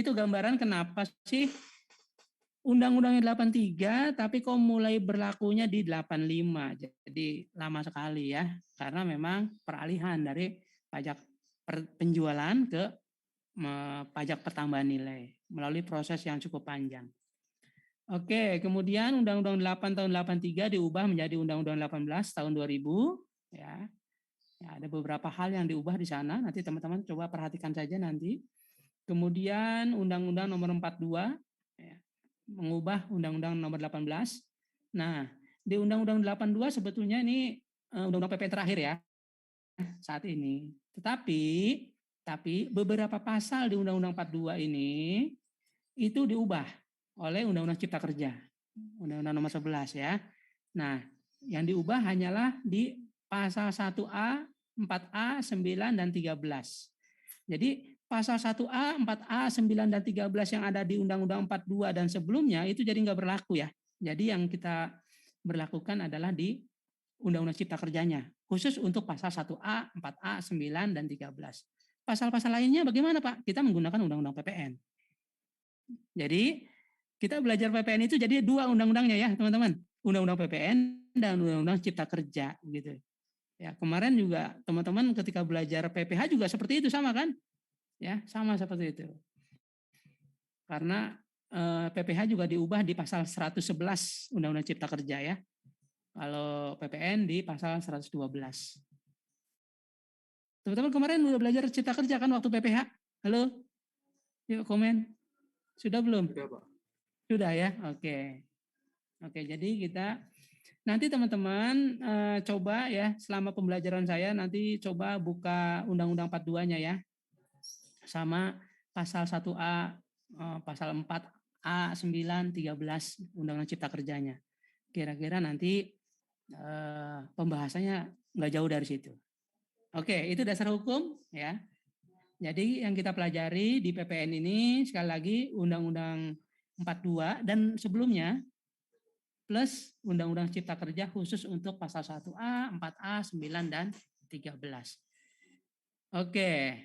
itu gambaran kenapa sih Undang-Undangnya 83, tapi kok mulai berlakunya di 85. Jadi lama sekali ya, karena memang peralihan dari pajak penjualan ke pajak pertambahan nilai melalui proses yang cukup panjang. Oke, kemudian Undang-Undang 8 tahun 83 diubah menjadi Undang-Undang 18 tahun 2000 ya. Ya, ada beberapa hal yang diubah di sana, nanti teman-teman coba perhatikan saja nanti. Kemudian Undang-Undang nomor 42 ya, mengubah Undang-Undang nomor 18. Nah, di Undang-Undang 82 sebetulnya ini Undang-Undang PP terakhir ya saat ini. Tapi beberapa pasal di Undang-Undang 42 ini itu diubah oleh Undang-Undang Cipta Kerja, Undang-Undang nomor 11 ya. Nah, yang diubah hanyalah di pasal 1A, 4A, 9 dan 13. Jadi pasal 1A, 4A, 9 dan 13 yang ada di Undang-Undang 42 dan sebelumnya itu jadi nggak berlaku ya. Jadi yang kita berlakukan adalah di Undang-Undang Cipta Kerjanya, khusus untuk pasal 1A, 4A, 9 dan 13. Pasal-pasal lainnya bagaimana Pak? Kita menggunakan Undang-Undang PPN. Jadi kita belajar PPN itu jadi dua undang-undangnya ya teman-teman, Undang-Undang PPN dan Undang-Undang Cipta Kerja gitu. Ya kemarin juga teman-teman ketika belajar PPH juga seperti itu sama kan? Ya sama seperti itu. Karena PPH juga diubah di pasal 111 Undang-Undang Cipta Kerja ya. Kalau PPN di pasal 112. Teman-teman kemarin udah belajar Cipta Kerja kan waktu PPH? Halo? Yuk komen. Sudah belum? Sudah, Pak. Sudah ya? Oke. Oke, jadi kita nanti teman-teman coba ya selama pembelajaran saya nanti coba buka Undang-Undang 42-nya ya. Sama pasal 1A, pasal 4A, 9, 13 Undang-Undang Cipta Kerjanya. Kira-kira nanti pembahasannya nggak jauh dari situ. Oke, itu dasar hukum ya. Jadi yang kita pelajari di PPN ini sekali lagi Undang-Undang 42 dan sebelumnya plus Undang-Undang Cipta Kerja khusus untuk pasal 1A, 4A, 9 dan 13. Oke.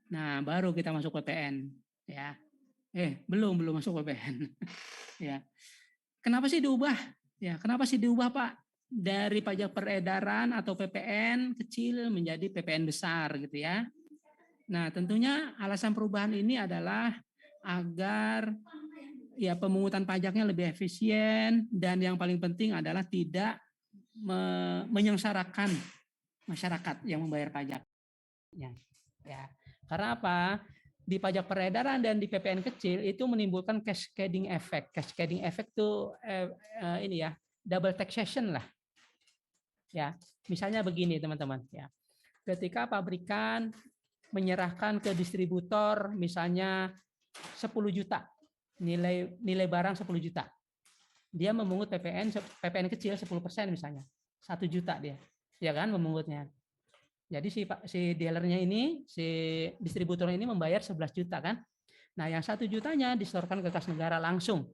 Nah, baru kita masuk PPN ya. Belum masuk PPN. Ya. Kenapa sih diubah? Ya, kenapa sih diubah, Pak? Dari pajak peredaran atau PPN kecil menjadi PPN besar gitu ya. Nah, tentunya alasan perubahan ini adalah agar ya pemungutan pajaknya lebih efisien dan yang paling penting adalah tidak menyengsarakan masyarakat yang membayar pajak. Ya. Karena apa? Di pajak peredaran dan di PPN kecil itu menimbulkan cascading effect. Cascading effect itu ini ya, double taxation lah. Ya, misalnya begini teman-teman ya. Ketika pabrikan menyerahkan ke distributor misalnya 10 juta nilai barang 10 juta, dia memungut PPN kecil 10% misalnya 1 juta dia ya kan memungutnya. Jadi si dealernya ini, si distributornya ini membayar 11 juta kan. Nah yang 1 jutanya disetorkan ke kas negara langsung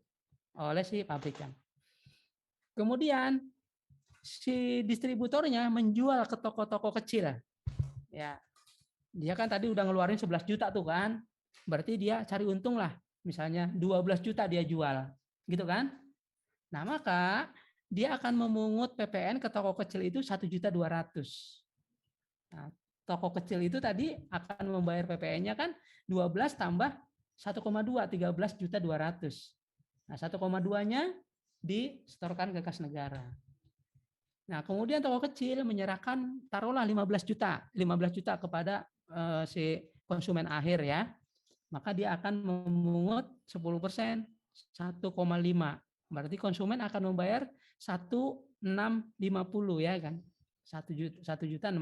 oleh si pabrikan. Kemudian si distributornya menjual ke toko-toko kecil ya. Dia kan tadi udah ngeluarin 11 juta tuh kan. Berarti dia cari untung lah. Misalnya 12 juta dia jual. Gitu kan? Nah, maka dia akan memungut PPN ke toko kecil itu 1.200.000. Nah, toko kecil itu tadi akan membayar PPN-nya kan 12 tambah 1,2 13.200.000. Nah, 1,2-nya disetorkan ke kas negara. Nah, kemudian toko kecil menyerahkan taruhlah 15 juta kepada si konsumen akhir ya. Maka dia akan memungut 10%, 1,5. Berarti konsumen akan membayar 1.650 ya kan. 1.650.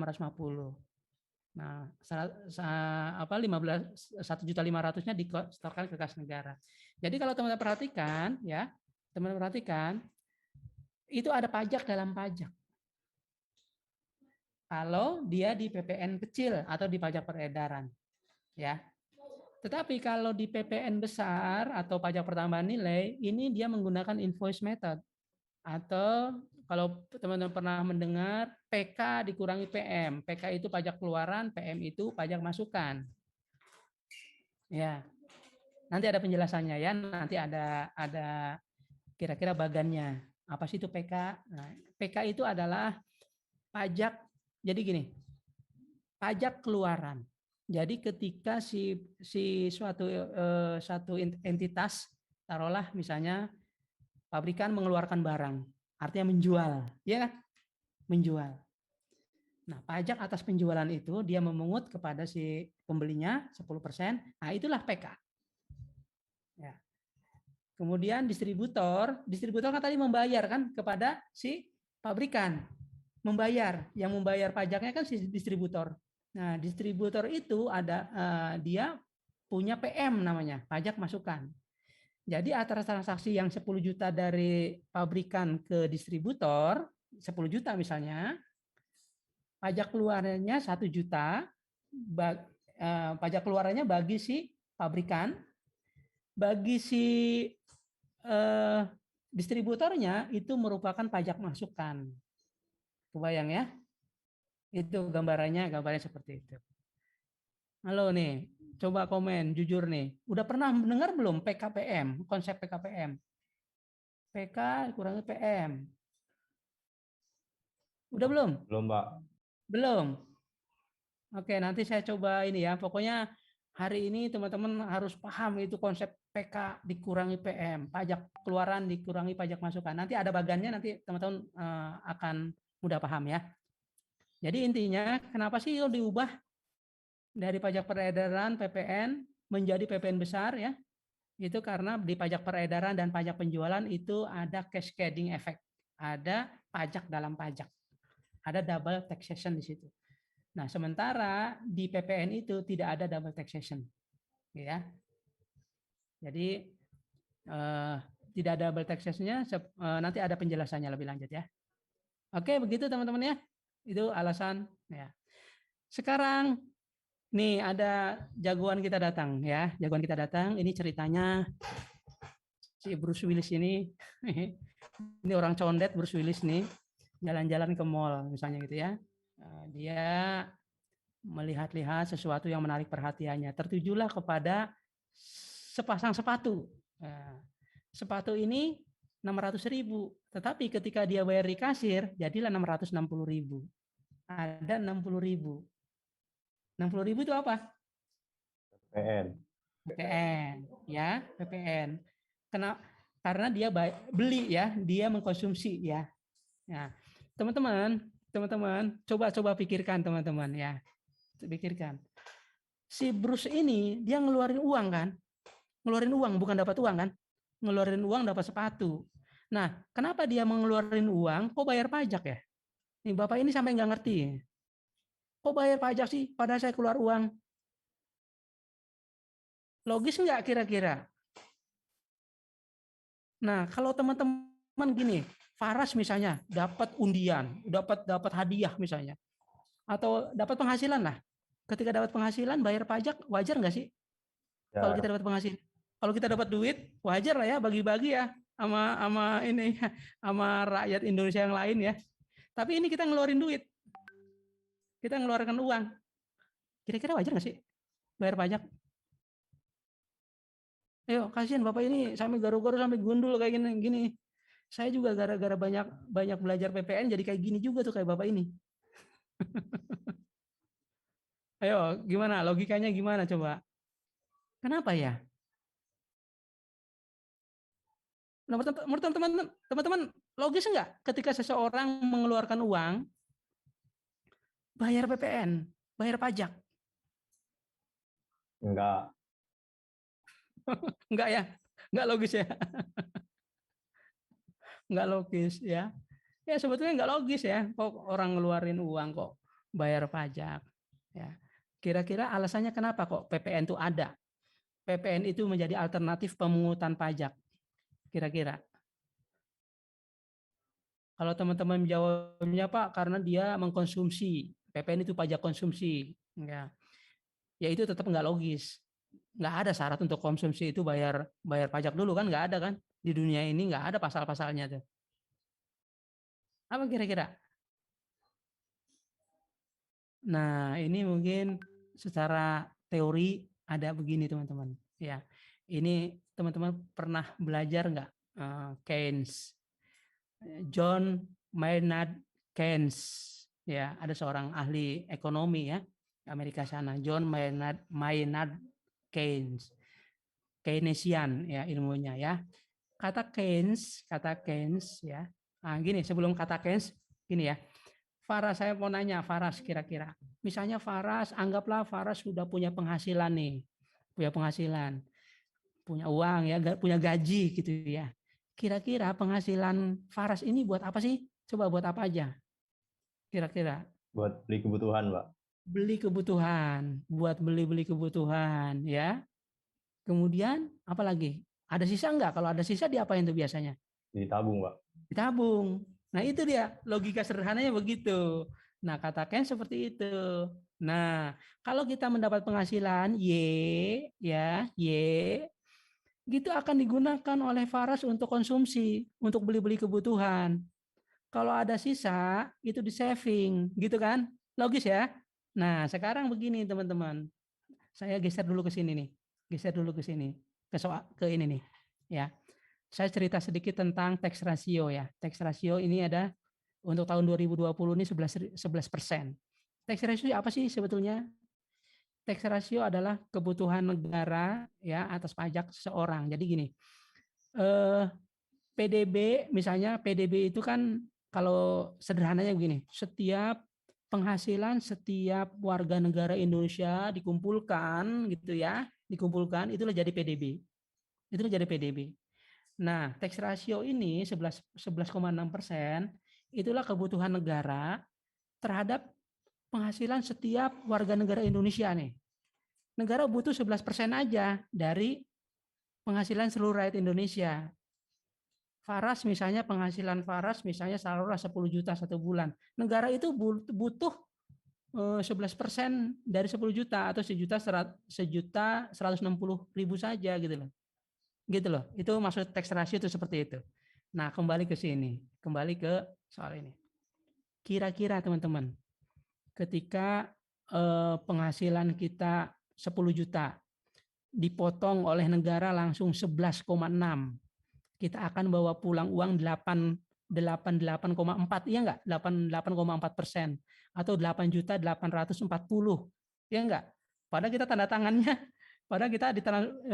Nah, 1.500.000-nya disetorkan ke kas negara. Jadi kalau teman-teman perhatikan ya, teman-teman perhatikan itu ada pajak dalam pajak. Kalau dia di PPN kecil atau di pajak peredaran. Ya. Tetapi kalau di PPN besar atau pajak pertambahan nilai, ini dia menggunakan invoice method. Atau kalau teman-teman pernah mendengar PK dikurangi PM. PK itu pajak keluaran, PM itu pajak masukan. Ya, nanti ada penjelasannya ya. Nanti ada kira-kira bagannya. Apa sih itu PK? Nah, PK itu adalah pajak. Jadi gini, pajak keluaran. Jadi ketika si suatu entitas, taruhlah misalnya pabrikan mengeluarkan barang, artinya menjual, ya kan? Menjual. Nah, pajak atas penjualan itu dia memungut kepada si pembelinya 10%. Nah, itulah PK. Ya. Kemudian distributor kan tadi membayar kan kepada si pabrikan. Yang membayar pajaknya kan si distributor. Nah, distributor itu ada dia punya PM namanya, pajak masukan. Jadi atas transaksi yang 10 juta dari pabrikan ke distributor, 10 juta misalnya, pajak keluarannya 1 juta, pajak keluarannya bagi si pabrikan, bagi si eh, distributornya itu merupakan pajak masukan. Kebayang ya? Itu gambarnya seperti itu. Halo nih, coba komen jujur nih. Udah pernah mendengar belum PKPM, konsep PKPM? PK kurangi PM. Udah belum? Belum, Pak. Belum. Oke, nanti saya coba ini ya. Pokoknya hari ini teman-teman harus paham itu konsep PK dikurangi PM, pajak keluaran dikurangi pajak masukan. Nanti ada bagannya, nanti teman-teman akan mudah paham ya. Jadi intinya kenapa sih diubah dari pajak peredaran PPN menjadi PPN besar ya? Itu karena di pajak peredaran dan pajak penjualan itu ada cascading effect, ada pajak dalam pajak, ada double taxation di situ. Nah, sementara di PPN itu tidak ada double taxation, ya. Jadi tidak ada double taxation-nya, nanti ada penjelasannya lebih lanjut ya. Oke, begitu teman-teman ya. Itu alasan ya. Sekarang nih ada jagoan kita datang ya, jagoan kita datang. Ini ceritanya si Bruce Willis ini. Ini orang condet Bruce Willis nih, jalan-jalan ke mall misalnya gitu ya. Dia melihat-lihat sesuatu yang menarik perhatiannya. Tertujulah kepada sepasang sepatu. Nah, sepatu ini 600.000, tetapi ketika dia bayar di kasir, jadilah 660.000. Ada 60.000. 60.000 itu apa? PN. PPN, ya, PPN. Karena dia beli ya, dia mengkonsumsi ya. Nah, teman-teman, coba pikirkan teman-teman ya, pikirkan. Si Bruce ini dia ngeluarin uang kan, ngeluarin uang bukan dapat uang kan, ngeluarin uang dapat sepatu. Nah, kenapa dia mengeluarin uang? Kok bayar pajak ya? Nih bapak ini sampai nggak ngerti. Kok bayar pajak sih? Padahal saya keluar uang. Logis nggak kira-kira? Nah, kalau teman-teman gini, Faras misalnya dapat undian, dapat hadiah misalnya, atau dapat penghasilan lah. Ketika dapat penghasilan bayar pajak wajar nggak sih? Kalau Ya, kita dapat penghasilan, kalau kita dapat duit wajar lah ya bagi-bagi ya sama ini sama rakyat Indonesia yang lain ya. Tapi ini kita ngeluarin duit, kita ngeluarkan uang. Kira-kira wajar nggak sih bayar pajak? Ayo kasihan bapak ini sampai garu-garu sampai gundul kayak gini. Saya juga gara-gara banyak banyak belajar PPN jadi kayak gini juga tuh kayak bapak ini. Ayo gimana logikanya gimana coba? Kenapa ya? Nah, menurut teman-teman logis enggak ketika seseorang mengeluarkan uang bayar PPN, bayar pajak? enggak. Enggak ya? Enggak logis ya? Enggak logis ya? Ya sebetulnya enggak logis ya. Kok orang ngeluarin uang kok bayar pajak? Ya. Kira-kira alasannya kenapa kok PPN itu ada? PPN itu menjadi alternatif pemungutan pajak. Kira-kira. Kalau teman-teman jawabnya Pak karena dia mengkonsumsi. PPN itu pajak konsumsi. Ya itu tetap nggak logis. Nggak ada syarat untuk konsumsi itu bayar bayar pajak dulu kan nggak ada kan di dunia ini nggak ada pasal-pasalnya tuh. Apa kira-kira? Nah ini mungkin secara teori ada begini teman-teman. Ya, ini teman-teman pernah belajar nggak Keynes? John Maynard Keynes, ya, ada seorang ahli ekonomi ya Amerika sana, John Maynard Keynes, Keynesian ya ilmunya ya. Kata Keynes ya. Nah, gini, sebelum kata Keynes, gini ya. Faras, saya mau nanya, Faras kira-kira. Misalnya Faras, anggaplah Faras sudah punya penghasilan nih. Punya penghasilan, punya uang ya, punya gaji gitu ya. Kira-kira penghasilan Faras ini buat apa sih? Coba buat apa aja? Kira-kira. Buat beli kebutuhan, Pak. Beli kebutuhan, buat beli-beli kebutuhan ya. Kemudian apa lagi? Ada sisa enggak? Kalau ada sisa diapain tuh biasanya? Ditabung, Pak. Ditabung. Nah itu dia logika sederhananya begitu. Nah katakan seperti itu. Nah kalau kita mendapat penghasilan Y ya Y gitu akan digunakan oleh Faras untuk konsumsi, untuk beli-beli kebutuhan. Kalau ada sisa itu di saving, gitu kan? Logis ya. Nah sekarang begini teman-teman, saya geser dulu ke sini nih, geser dulu ke sini, ke ini nih, ya. Saya cerita sedikit tentang tax ratio ya. Tax ratio ini ada untuk tahun 2020 ini 11%. Tax ratio apa sih sebetulnya? Tax ratio adalah kebutuhan negara ya atas pajak seseorang. Jadi gini, PDB misalnya PDB itu kan kalau sederhananya begini, setiap penghasilan setiap warga negara Indonesia dikumpulkan gitu ya, dikumpulkan itulah jadi PDB. Itulah jadi PDB. Nah, tax ratio ini 11,6% itulah kebutuhan negara terhadap penghasilan setiap warga negara Indonesia nih. Negara butuh 11% aja dari penghasilan seluruh rakyat Indonesia. Faras misalnya penghasilan Faras misalnya taruhlah 10 juta satu bulan. Negara itu butuh 11% dari 10 juta atau sejuta 160.000 saja gitu loh. Gitu loh. Itu maksud tax ratio itu seperti itu. Nah, kembali ke sini, kembali ke soal ini. Kira-kira teman-teman, ketika penghasilan kita 10 juta dipotong oleh negara langsung 11,6, kita akan bawa pulang uang 88,4, iya enggak? 88,4% atau 8.840, iya enggak? Padahal kita tanda tangannya, padahal kita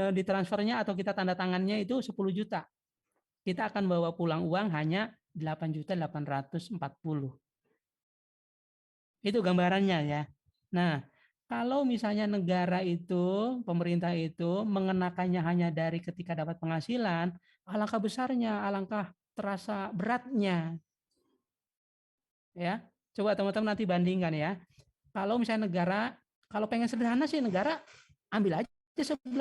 ditransfernya atau kita tanda tangannya itu 10 juta. Kita akan bawa pulang uang hanya 8.840. Itu gambarannya ya. Nah, kalau misalnya negara itu, pemerintah itu mengenakannya hanya dari ketika dapat penghasilan, alangkah besarnya, alangkah terasa beratnya. Ya, coba teman-teman nanti bandingkan ya. Kalau misalnya negara, kalau pengen sederhana sih negara ambil aja 11,6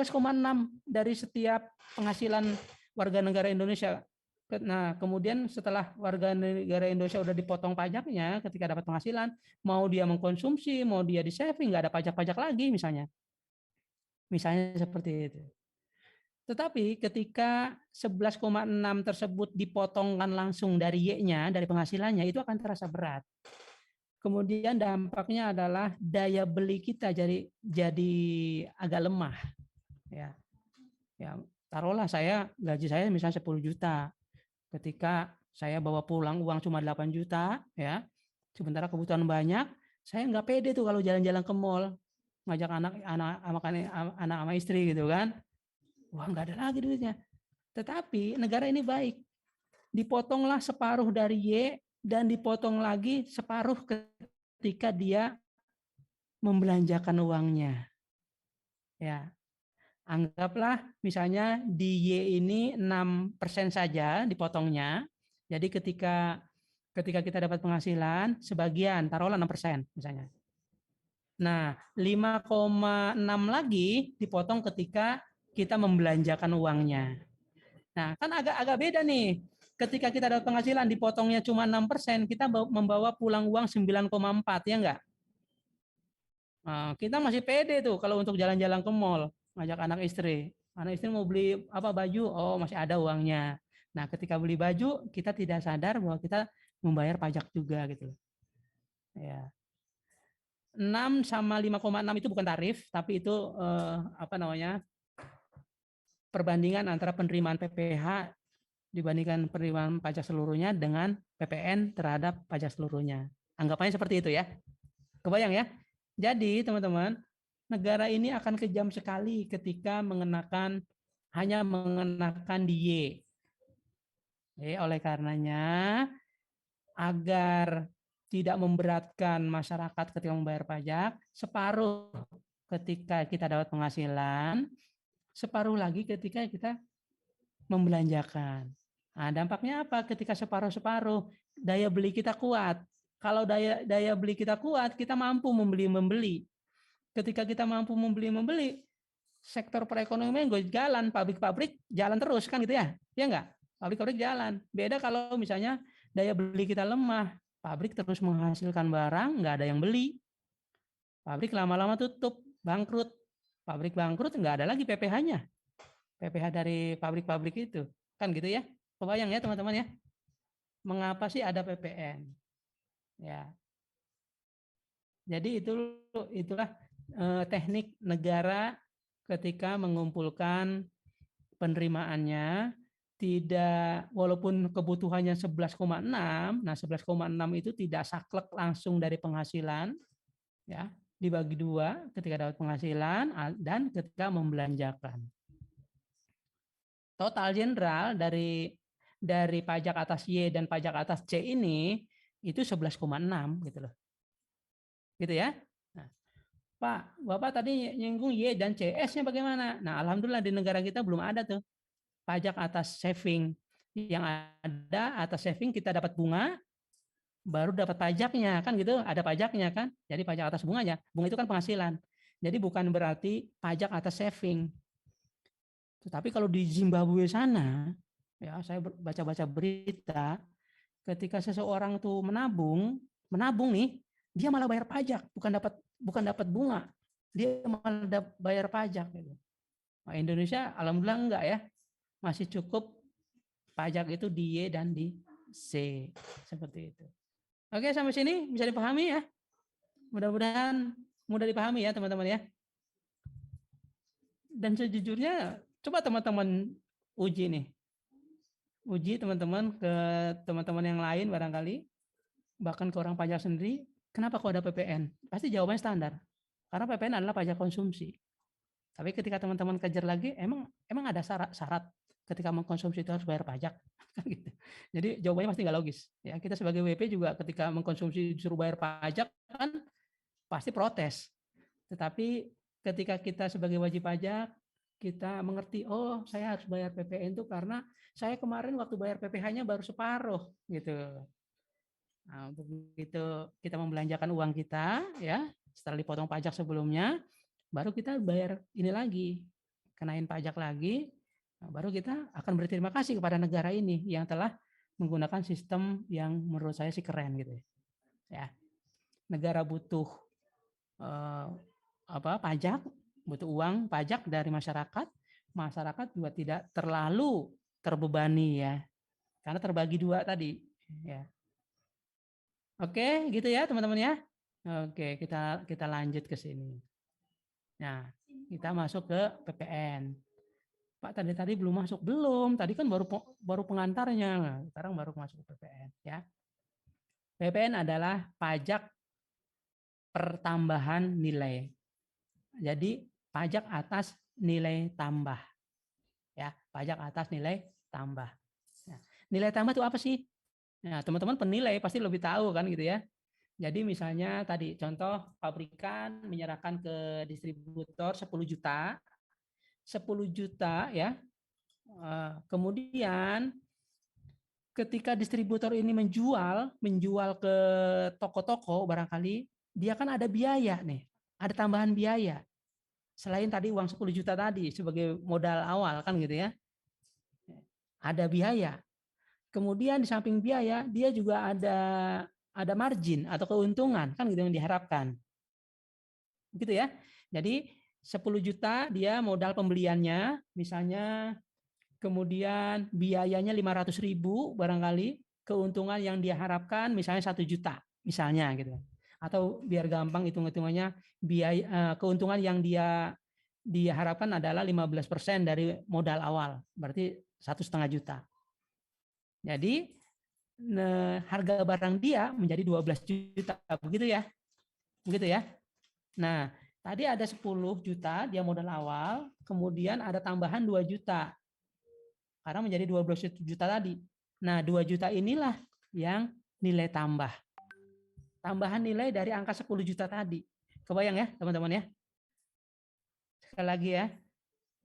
dari setiap penghasilan warga negara Indonesia. Nah, kemudian setelah warga negara Indonesia udah dipotong pajaknya ketika dapat penghasilan, mau dia mengkonsumsi, mau dia di saving, nggak ada pajak-pajak lagi misalnya. Misalnya seperti itu. Tetapi ketika 11,6 tersebut dipotongkan langsung dari Y-nya, dari penghasilannya, itu akan terasa berat. Kemudian dampaknya adalah daya beli kita jadi agak lemah. Ya, ya taruhlah gaji saya misalnya 10 juta. Ketika saya bawa pulang uang cuma 8 juta, ya, sementara kebutuhan banyak, saya nggak pede tuh kalau jalan-jalan ke mall, ngajak anak sama istri gitu kan. Wah, nggak ada lagi duitnya. Tetapi negara ini baik. Dipotonglah separuh dari Y dan dipotong lagi separuh ketika dia membelanjakan uangnya. Ya, anggaplah misalnya di Y ini 6% saja dipotongnya. Jadi ketika kita dapat penghasilan sebagian taruhlah 6% misalnya. Nah, 5,6 lagi dipotong ketika kita membelanjakan uangnya. Nah, kan agak beda nih. Ketika kita dapat penghasilan dipotongnya cuma 6%, kita membawa pulang uang 9,4, ya enggak? Nah, kita masih pede tuh kalau untuk jalan-jalan ke mall, ngajak anak istri. Anak istri mau beli apa baju, oh masih ada uangnya. Nah, ketika beli baju, kita tidak sadar bahwa kita membayar pajak juga gitu. Ya. 6 sama 5,6 itu bukan tarif, tapi itu perbandingan antara penerimaan PPH dibandingkan penerimaan pajak seluruhnya dengan PPN terhadap pajak seluruhnya. Anggapannya seperti itu ya. Kebayang ya? Jadi teman-teman, negara ini akan kejam sekali ketika hanya mengenakan DIY. Oleh karenanya, agar tidak memberatkan masyarakat ketika membayar pajak, separuh ketika kita dapat penghasilan, separuh lagi ketika kita membelanjakan. Nah, dampaknya apa? Ketika separuh-separuh, daya beli kita kuat. Kalau daya beli kita kuat, kita mampu membeli. Ketika kita mampu membeli, sektor perekonomian gue jalan, pabrik-pabrik jalan terus kan gitu ya? Ya enggak? Pabrik-pabrik jalan. Beda kalau misalnya daya beli kita lemah, pabrik terus menghasilkan barang, nggak ada yang beli. Pabrik lama-lama tutup, bangkrut. Pabrik bangkrut, nggak ada lagi PPH-nya. PPH dari pabrik-pabrik itu. Kan gitu ya? Kebayang ya teman-teman ya? Mengapa sih ada PPN? Ya. Jadi itulah teknik negara ketika mengumpulkan penerimaannya, tidak, walaupun kebutuhannya 11,6, nah 11,6 itu tidak saklek langsung dari penghasilan, ya, dibagi dua ketika dapat penghasilan dan ketika membelanjakan. Total general dari pajak atas Y dan pajak atas C ini itu 11,6 gitu loh. Gitu ya. Nah, Pak, Bapak tadi nyinggung Y dan CS-nya bagaimana? Nah, alhamdulillah di negara kita belum ada tuh pajak atas saving. Yang ada atas saving kita dapat bunga, baru dapat pajaknya, kan gitu, ada pajaknya kan. Jadi pajak atas bunganya. Bunga itu kan penghasilan. Jadi bukan berarti pajak atas saving. Tetapi kalau di Zimbabwe sana, ya saya baca-baca berita, ketika seseorang tuh menabung nih, dia malah bayar pajak, bukan dapat bunga, dia malah bayar pajak gitu. Nah, Indonesia alhamdulillah enggak ya, masih cukup pajak itu di Y dan di C seperti itu. Oke, sampai sini bisa dipahami ya. Mudah-mudahan mudah dipahami ya teman-teman ya. Dan sejujurnya coba teman-teman uji nih. Uji teman-teman ke teman-teman yang lain barangkali, bahkan ke orang pajak sendiri, kenapa kok ada PPN? Pasti jawabannya standar. Karena PPN adalah pajak konsumsi. Tapi ketika teman-teman kejar lagi, emang ada syarat ketika mengkonsumsi itu harus bayar pajak. Gitu. Jadi jawabannya pasti nggak logis. Ya, kita sebagai WP juga ketika mengkonsumsi disuruh bayar pajak kan pasti protes. Tetapi ketika kita sebagai wajib pajak, kita mengerti, oh saya harus bayar PPN itu karena saya kemarin waktu bayar PPh-nya baru separuh gitu. Nah, untuk itu kita membelanjakan uang kita ya, setelah dipotong pajak sebelumnya, baru kita bayar ini lagi, kenain pajak lagi, nah, baru kita akan berterima kasih kepada negara ini yang telah menggunakan sistem yang menurut saya sih keren gitu ya. Negara butuh pajak, butuh uang pajak dari masyarakat, masyarakat juga tidak terlalu terbebani ya, karena terbagi dua tadi ya. Oke, gitu ya teman-teman ya. Oke, kita lanjut ke sini. Nah, kita masuk ke PPN. Pak tadi belum masuk, belum. Tadi kan baru pengantarnya. Nah, sekarang baru masuk ke PPN ya. PPN adalah pajak pertambahan nilai. Jadi pajak atas nilai tambah. Ya, pajak atas nilai tambah. Nah, nilai tambah itu apa sih? Nah, teman-teman penilai pasti lebih tahu kan gitu ya. Jadi misalnya tadi contoh pabrikan menyerahkan ke distributor 10 juta. 10 juta ya. Kemudian ketika distributor ini menjual ke toko-toko barangkali, dia kan ada biaya nih, ada tambahan biaya. Selain tadi uang 10 juta tadi sebagai modal awal kan gitu ya. Ada biaya. Kemudian di samping biaya, dia juga ada margin atau keuntungan kan gitu yang diharapkan. Gitu ya. Jadi 10 juta dia modal pembeliannya, misalnya kemudian biayanya 500.000 barangkali, keuntungan yang dia harapkan misalnya 1 juta misalnya gitu. Atau biar gampang hitung-hitungannya, biaya keuntungan yang dia harapkan adalah 15% dari modal awal, berarti 1,5 juta. Jadi harga barang dia menjadi 12 juta, begitu ya. Begitu ya. Nah, tadi ada 10 juta dia modal awal, kemudian ada tambahan 2 juta. Karena menjadi 12 juta tadi. Nah, 2 juta inilah yang nilai tambah. Tambahan nilai dari angka 10 juta tadi. Kebayang ya, teman-teman ya? Sekali lagi ya,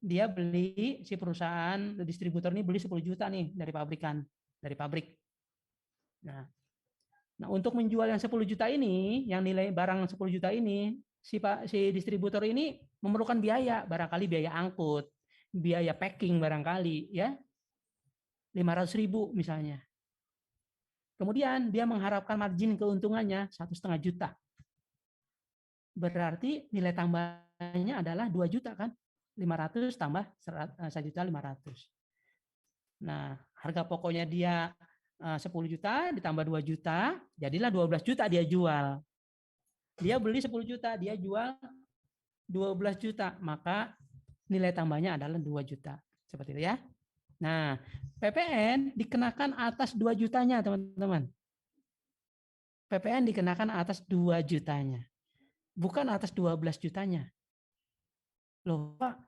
dia beli, si perusahaan distributor ini beli 10 juta nih dari pabrikan, dari pabrik. Nah, untuk menjual yang 10 juta ini, yang nilai barang 10 juta ini, si distributor ini memerlukan biaya, barangkali biaya angkut, biaya packing barangkali, ya, 500.000 misalnya. Kemudian dia mengharapkan margin keuntungannya 1,5 juta. Berarti nilai tambahnya adalah 2 juta kan? 500 tambah 1.500.000. Nah, harga pokoknya dia 10 juta ditambah 2 juta, jadilah 12 juta dia jual. Dia beli 10 juta, dia jual 12 juta, maka nilai tambahnya adalah 2 juta. Seperti itu ya. Nah, PPN dikenakan atas 2 jutanya, teman-teman. PPN dikenakan atas 2 jutanya. Bukan atas 12 jutanya. Loh, Pak,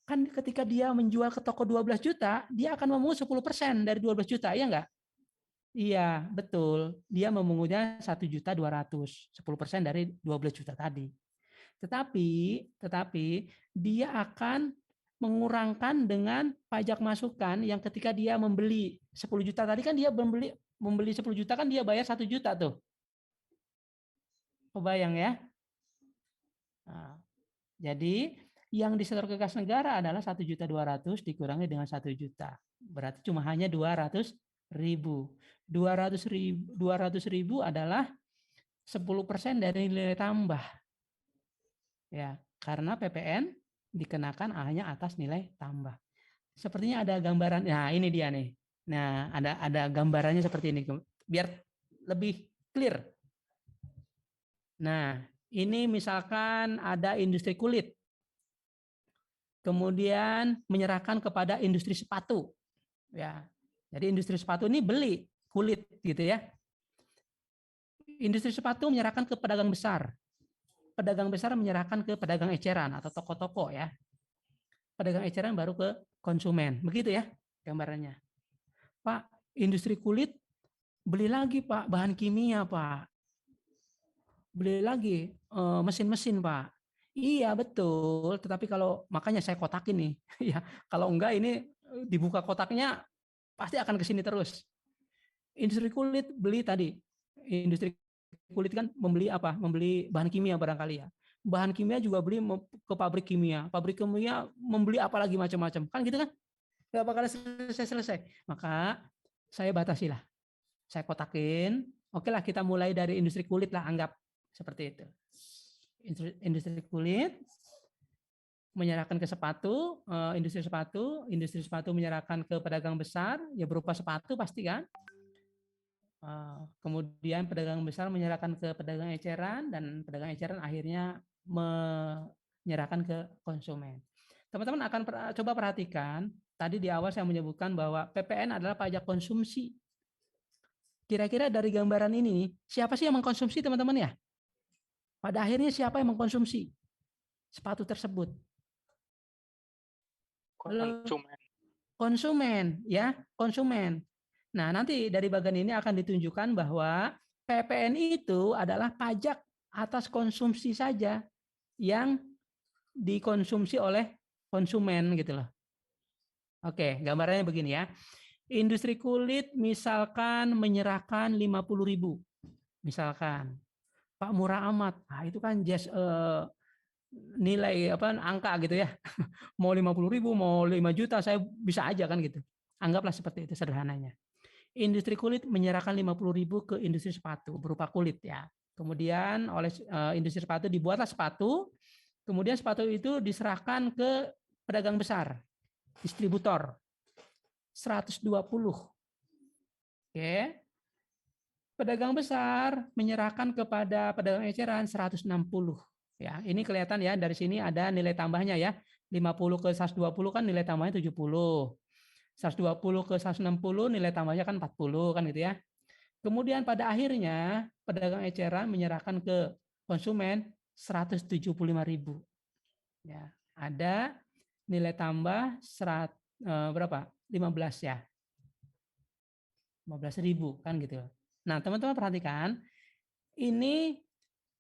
kan ketika dia menjual ke toko 12 juta, dia akan memungut 10% dari 12 juta, iya enggak? Iya, betul. Dia memungutnya 1.200.000, 10% dari 12 juta tadi. Tetapi dia akan mengurangkan dengan pajak masukan yang ketika dia membeli 10 juta tadi kan dia membeli 10 juta kan dia bayar 1 juta tuh. Kebayang ya? Nah, jadi yang disetor ke kas negara adalah 1.200.000 dikurangi dengan 1 juta. Berarti cuma hanya 200.000. 200.000 adalah 10% dari nilai tambah. Ya, karena PPN dikenakan hanya atas nilai tambah. Sepertinya ada gambaran. Nah, ini dia nih. Nah, ada gambarannya seperti ini biar lebih clear. Nah, ini misalkan ada industri kulit. Kemudian menyerahkan kepada industri sepatu. Ya. Jadi industri sepatu ini beli kulit gitu ya. Industri sepatu menyerahkan ke pedagang besar. Pedagang besar menyerahkan ke pedagang eceran atau toko-toko ya. Pedagang eceran baru ke konsumen. Begitu ya gambarannya. Pak, industri kulit beli lagi Pak bahan kimia Pak. Beli lagi mesin-mesin Pak. Iya betul, tetapi kalau makanya saya kotakin nih, ya kalau enggak ini dibuka kotaknya pasti akan ke sini terus. Industri kulit beli tadi, industri kulit kan membeli apa? Membeli bahan kimia barangkali ya. Bahan kimia juga beli ke pabrik kimia membeli apa lagi macam-macam, kan gitu kan? Gak bakal selesai. Maka saya batasi lah, saya kotakin. Oke lah kita mulai dari industri kulit lah, anggap seperti itu. Industri kulit menyerahkan ke sepatu, industri sepatu menyerahkan ke pedagang besar, ya berupa sepatu pasti kan. Kemudian pedagang besar menyerahkan ke pedagang eceran dan pedagang eceran akhirnya menyerahkan ke konsumen. Teman-teman akan coba perhatikan, tadi di awal saya menyebutkan bahwa PPN adalah pajak konsumsi. Kira-kira dari gambaran ini, siapa sih yang mengkonsumsi teman-teman ya? Pada akhirnya siapa yang mengkonsumsi sepatu tersebut? Konsumen. Konsumen, ya, konsumen. Nah, nanti dari bagian ini akan ditunjukkan bahwa PPN itu adalah pajak atas konsumsi saja yang dikonsumsi oleh konsumen gitu loh. Oke, gambarannya begini ya. Industri kulit misalkan menyerahkan 50.000. Misalkan. Pak murah amat. Nah, itu kan nilai angka gitu ya. Mau 50.000, mau 5 juta saya bisa aja kan gitu. Anggaplah seperti itu sederhananya. Industri kulit menyerahkan 50.000 ke industri sepatu berupa kulit ya. Kemudian oleh industri sepatu dibuatlah sepatu. Kemudian sepatu itu diserahkan ke pedagang besar, distributor. 120. Oke. Pedagang besar menyerahkan kepada pedagang eceran 160. Ya, ini kelihatan ya dari sini ada nilai tambahnya ya. 50 ke 120 kan nilai tambahnya 70. 120 ke 160 nilai tambahnya kan 40 kan gitu ya. Kemudian pada akhirnya pedagang eceran menyerahkan ke konsumen 175.000. Ya, ada nilai tambah berapa? 15 ya. 15.000 kan gitu. Nah, teman-teman perhatikan, ini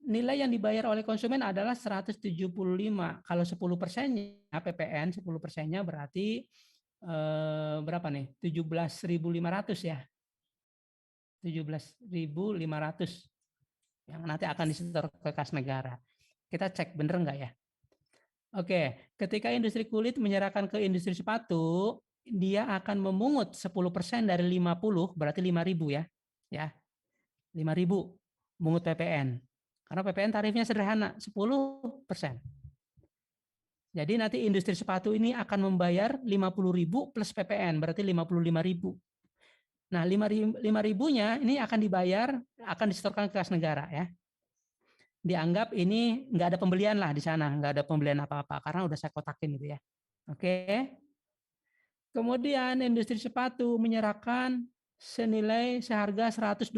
nilai yang dibayar oleh konsumen adalah 175. Kalau 10%-nya PPN, 10%-nya berarti berapa nih? 17.500 ya. 17.500 yang nanti akan disetor ke kas negara. Kita cek bener nggak ya? Oke, ketika industri kulit menyerahkan ke industri sepatu, dia akan memungut 10% dari 50, berarti 5.000 ya. Ya, 5.000 mungut PPN. Karena PPN tarifnya sederhana, 10%. Jadi nanti industri sepatu ini akan membayar 50.000 plus PPN, berarti 55.000. Nah, 5.000-nya ini akan dibayar, akan disetorkan ke kas negara ya. Dianggap ini nggak ada pembelian lah di sana, nggak ada pembelian apa-apa karena udah saya kotakin gitu ya. Oke. Kemudian industri sepatu menyerahkan senilai seharga 120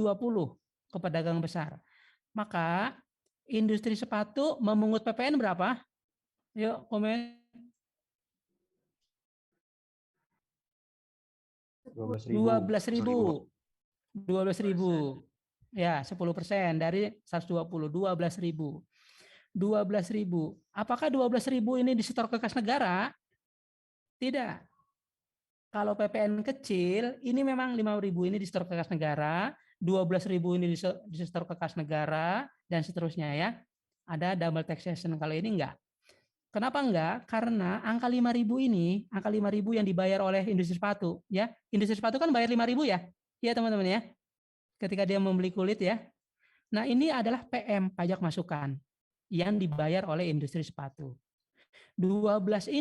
ke pedagang besar. Maka industri sepatu memungut PPN berapa? Yuk komen. 12.000. 12.000. Ya, 10% dari 120, 12.000. 12.000. Apakah 12.000 ini disetor ke kas negara? Tidak. Kalau PPN kecil, ini memang 5.000 ini disetor ke kas negara, 12.000 ini disetor ke kas negara, dan seterusnya ya. Ada double taxation. Kalau ini enggak. Kenapa enggak? Karena angka 5.000 ini, angka 5.000 yang dibayar oleh industri sepatu, ya. Industri sepatu kan bayar 5.000 ya. Iya teman-teman ya. Ketika dia membeli kulit ya. Nah, ini adalah PM, pajak masukan yang dibayar oleh industri sepatu. 12.000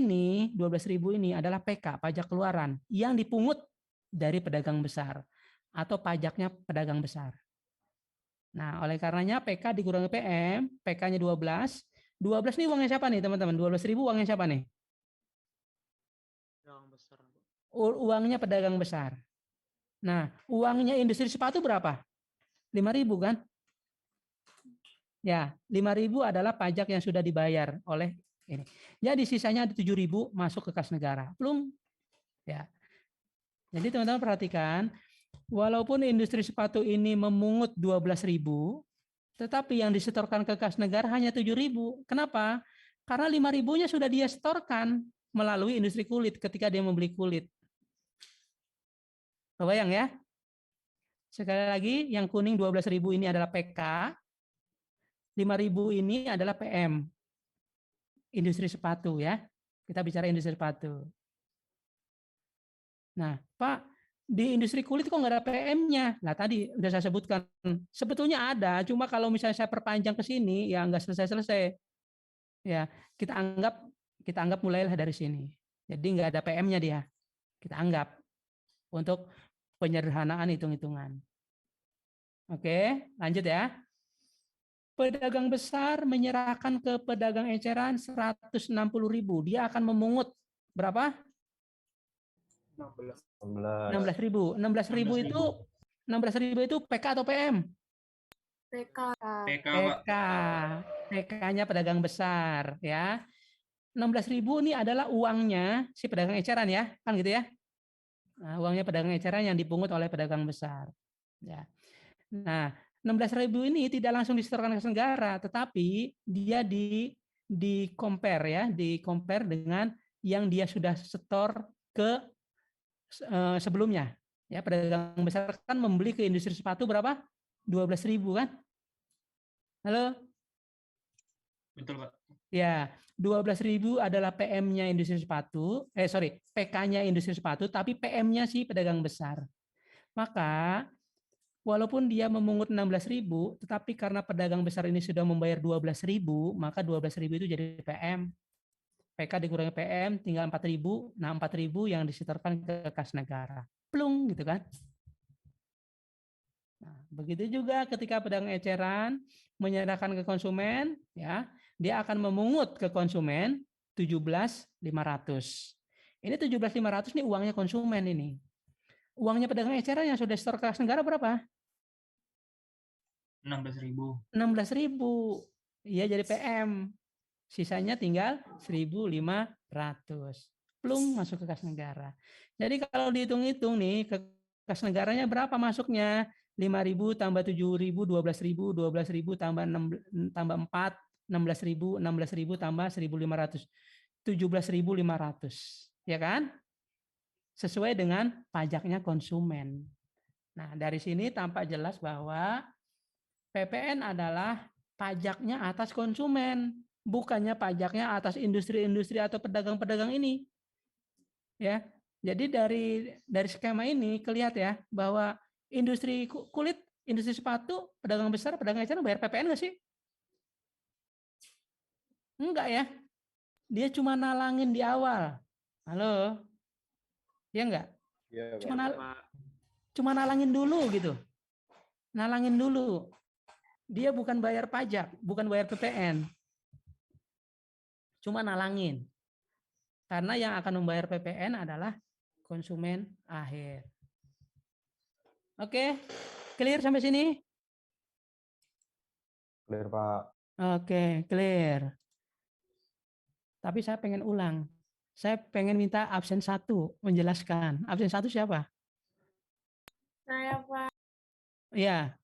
ini adalah PK, pajak keluaran yang dipungut dari pedagang besar atau pajaknya pedagang besar. Nah, oleh karenanya PK dikurangi PM, PK-nya 12. 12 nih uangnya siapa nih, teman-teman? 12.000 uangnya siapa nih? Uangnya pedagang besar. Nah, uangnya industri sepatu berapa? 5.000 kan? Ya, 5.000 adalah pajak yang sudah dibayar oleh ini. Jadi sisanya 7.000 masuk ke kas negara. Belum ya. Jadi teman-teman perhatikan, walaupun industri sepatu ini memungut 12.000, tetapi yang disetorkan ke kas negara hanya 7.000. Kenapa? Karena 5.000-nya sudah dia setorkan melalui industri kulit ketika dia membeli kulit. Kebayang ya? Sekali lagi, yang kuning 12.000 ini adalah PK, 5.000 ini adalah PM, industri sepatu ya. Kita bicara industri sepatu. Nah, Pak, di industri kulit kok nggak ada PM-nya? Nah, tadi udah saya sebutkan. Sebetulnya ada, cuma kalau misalnya saya perpanjang ke sini, ya nggak selesai-selesai. Ya, kita anggap mulailah dari sini. Jadi nggak ada PM-nya dia. Kita anggap untuk penyederhanaan hitung-hitungan. Oke, lanjut ya. Pedagang besar menyerahkan ke pedagang eceran 160.000. Dia akan memungut berapa? 16.000. 16.000 itu 16.000 itu PK atau PM? PK. PK. PK-nya pedagang besar ya. 16.000 ini adalah uangnya si pedagang eceran ya, kan gitu ya. Nah, uangnya pedagang eceran yang dipungut oleh pedagang besar. Ya. Nah, 16.000 ini tidak langsung disetorkan ke negara, tetapi dia di compare ya, di compare dengan yang dia sudah setor ke sebelumnya. Ya, pedagang besar kan membeli ke industri sepatu berapa? 12.000 kan? Halo? Betul, Pak. Ya, 12.000 adalah PM-nya industri sepatu, PK-nya industri sepatu, tapi PM-nya si pedagang besar. Maka walaupun dia memungut 16.000, tetapi karena pedagang besar ini sudah membayar 12.000, maka 12.000 itu jadi PM. PK dikurangi PM tinggal 4.000. Nah, 4.000 yang disetorkan ke kas negara. Plung gitu kan. Nah, begitu juga ketika pedagang eceran menyerahkan ke konsumen, ya, dia akan memungut ke konsumen 17.500. Ini 17.500 nih uangnya konsumen ini. Uangnya pedagang eceran yang sudah setor kas negara berapa? 16.000. 16.000. Iya jadi PM. Sisanya tinggal 1.500. Plung masuk ke kas negara. Jadi kalau dihitung-hitung nih ke kas negaranya berapa masuknya? 5.000 tambah 7.000, 12.000, 12.000 tambah 6 tambah 4, 16.000, 16.000 tambah 1.500. 17.500. Ya kan? Sesuai dengan pajaknya konsumen. Nah, dari sini tampak jelas bahwa PPN adalah pajaknya atas konsumen, bukannya pajaknya atas industri-industri atau pedagang-pedagang ini. Ya. Jadi dari skema ini kelihatan ya bahwa industri kulit, industri sepatu, pedagang besar, pedagang eceran bayar PPN nggak sih? Enggak ya. Dia cuma nalangin di awal. Halo? Ya enggak? Iya, Cuma nalangin dulu gitu. Nalangin dulu. Dia bukan bayar pajak, bukan bayar PPN. Cuma nalangin. Karena yang akan membayar PPN adalah konsumen akhir. Oke, clear sampai sini? Clear, Pak. Oke, clear. Tapi saya pengen ulang. Saya pengen minta absen 1 menjelaskan. Absen 1 siapa? Saya, Pak. Iya.